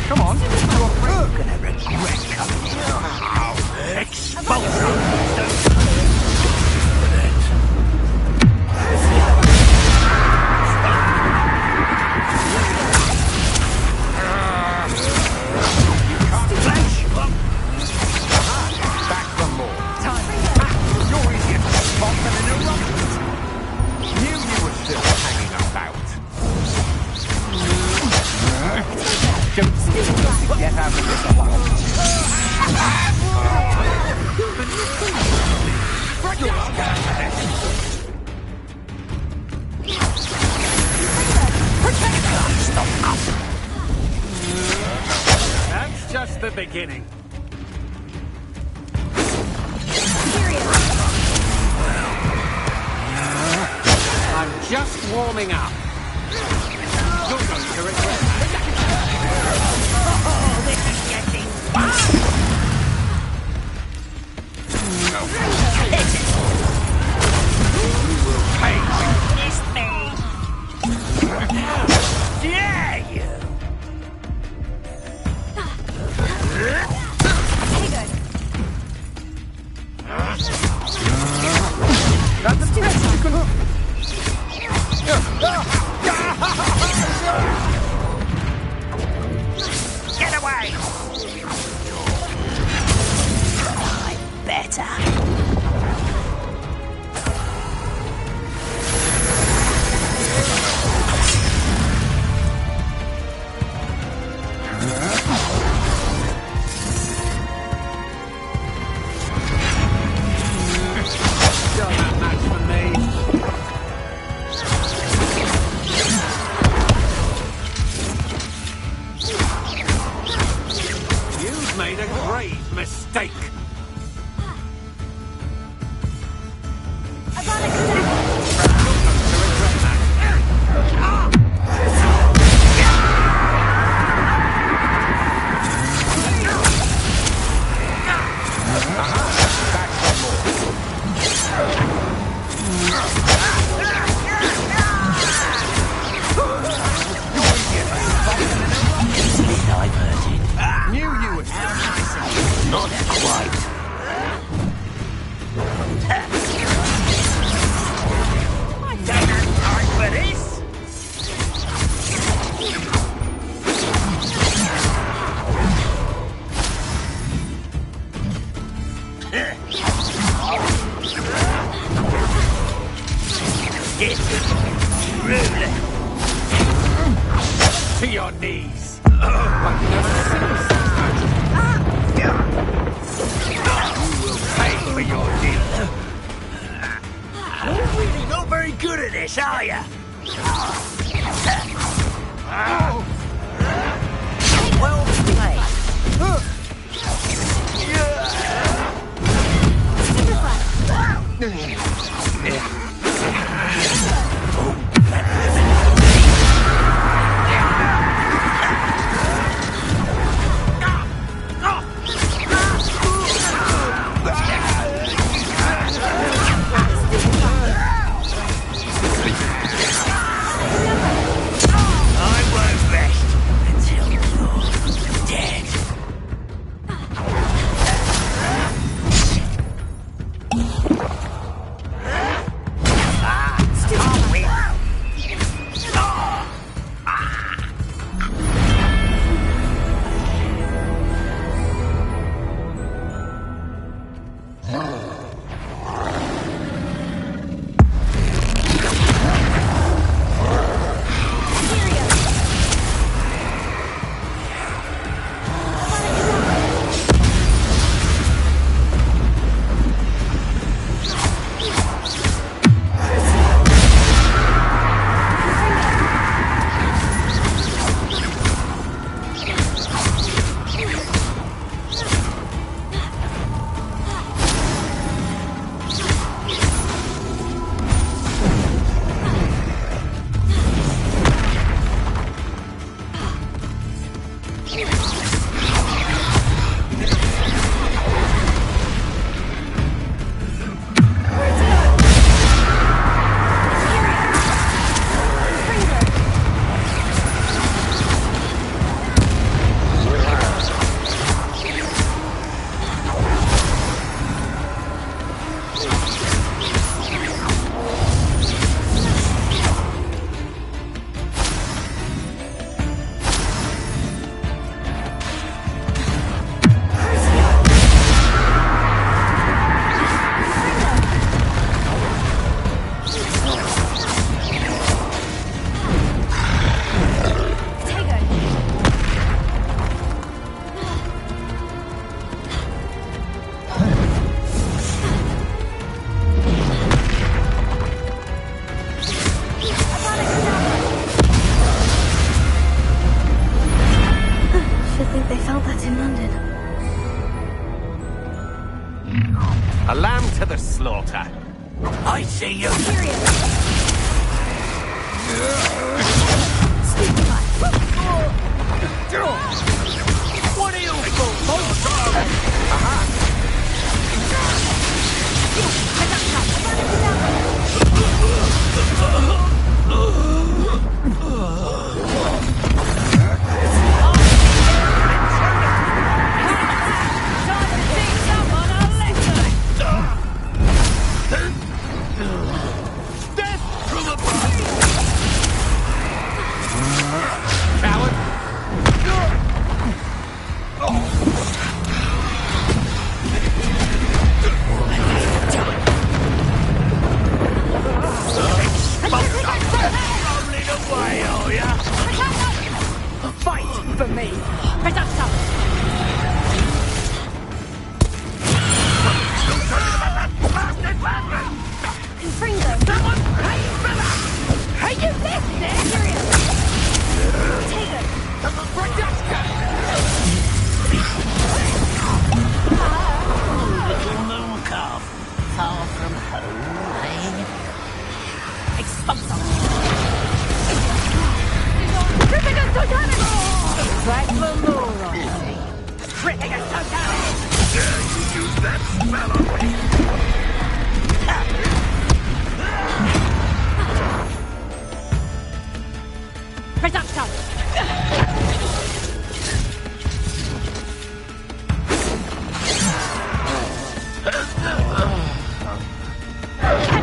Speaker 22: Come on, you're gonna regret coming here. Expulsion! Back for more. You're easier to spot than an eruption. Knew you were still hanging about. Don't get out of this alone. That's just the beginning. just warming up. You're going to regret that.
Speaker 18: Oh, this is getting fun!
Speaker 22: You will pay.
Speaker 18: Missed me! Dare you!
Speaker 22: That's a testicle!
Speaker 18: Get away!
Speaker 10: Better.
Speaker 22: Done that match for me. You've made a grave mistake. Knew you would.
Speaker 18: Not quite. I don't have time for this. Get rude.
Speaker 22: To your knees. I've never seen such You will pay for your deal.
Speaker 18: You're really not very good at this, are you? Well played. I won't rest until you're dead. Can't win.
Speaker 22: A lamb to the slaughter.
Speaker 18: I see you. What are you for?
Speaker 19: Fight for me! Reductor! Confringo! Hey, you listening? Serious! Take it! Reductor!
Speaker 18: Little moon calf. Far from home, eh?
Speaker 19: Expulsor! Criticus Totalis! Drag the moon on me! Criticus Totalis!
Speaker 18: Dare you use that spell on me?
Speaker 19: Reductor!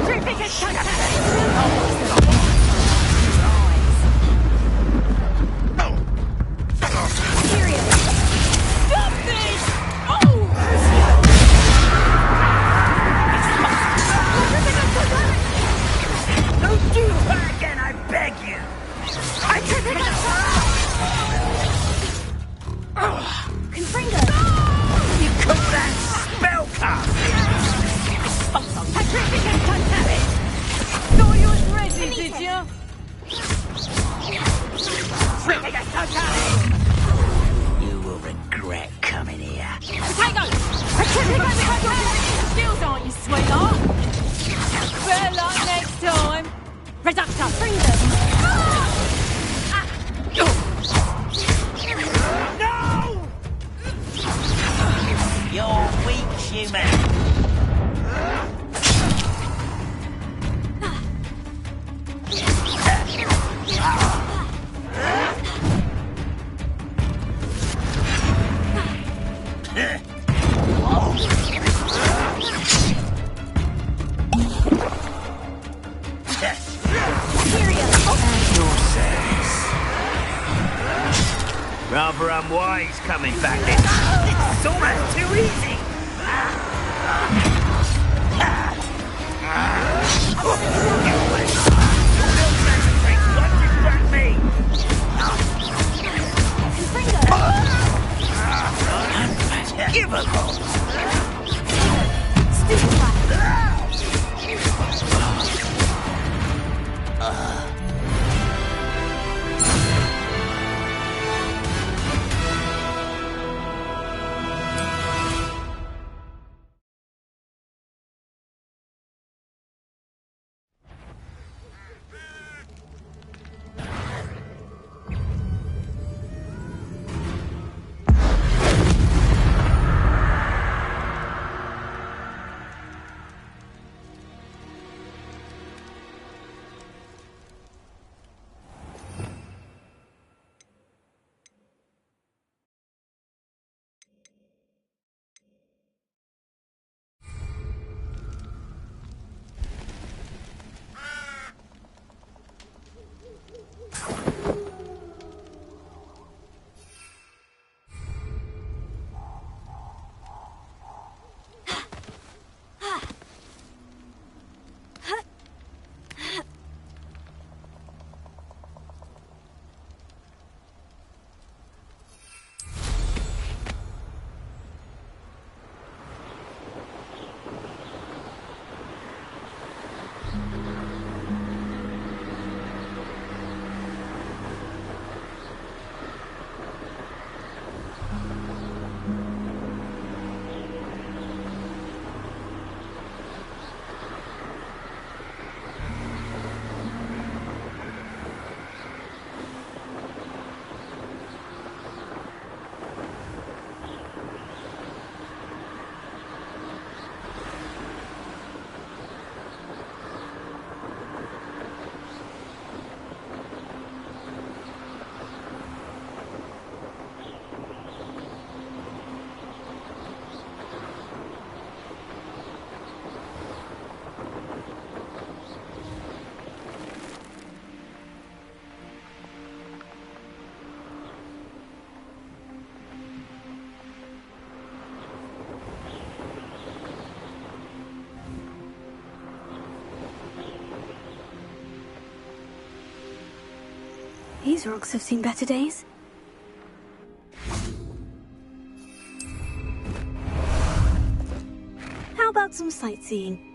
Speaker 19: Criticus Totalis!
Speaker 18: Don't do that again, I beg you!
Speaker 19: Confringo!
Speaker 18: You call that spellcasting?
Speaker 19: Criticus Totalis! Thought you was ready, did you? Criticus Totalis!
Speaker 18: You will regret coming here.
Speaker 19: Potato! Criticus Totalis! Skills, aren't you, sweetheart? Better luck next time. Reductor, bring them.
Speaker 18: No! You're weak, human. Rather unwise coming back. It's almost too easy. Give a look.
Speaker 1: These rocks have seen better days. How about some sightseeing?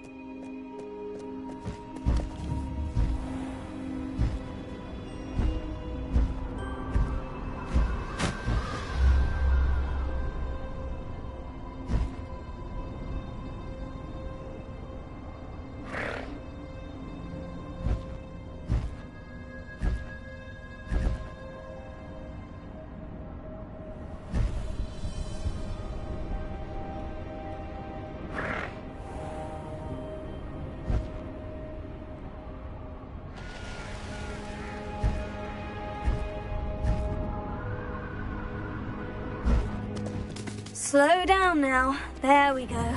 Speaker 1: Slow down now. There we go.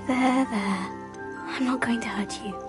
Speaker 1: There. I'm not going to hurt you.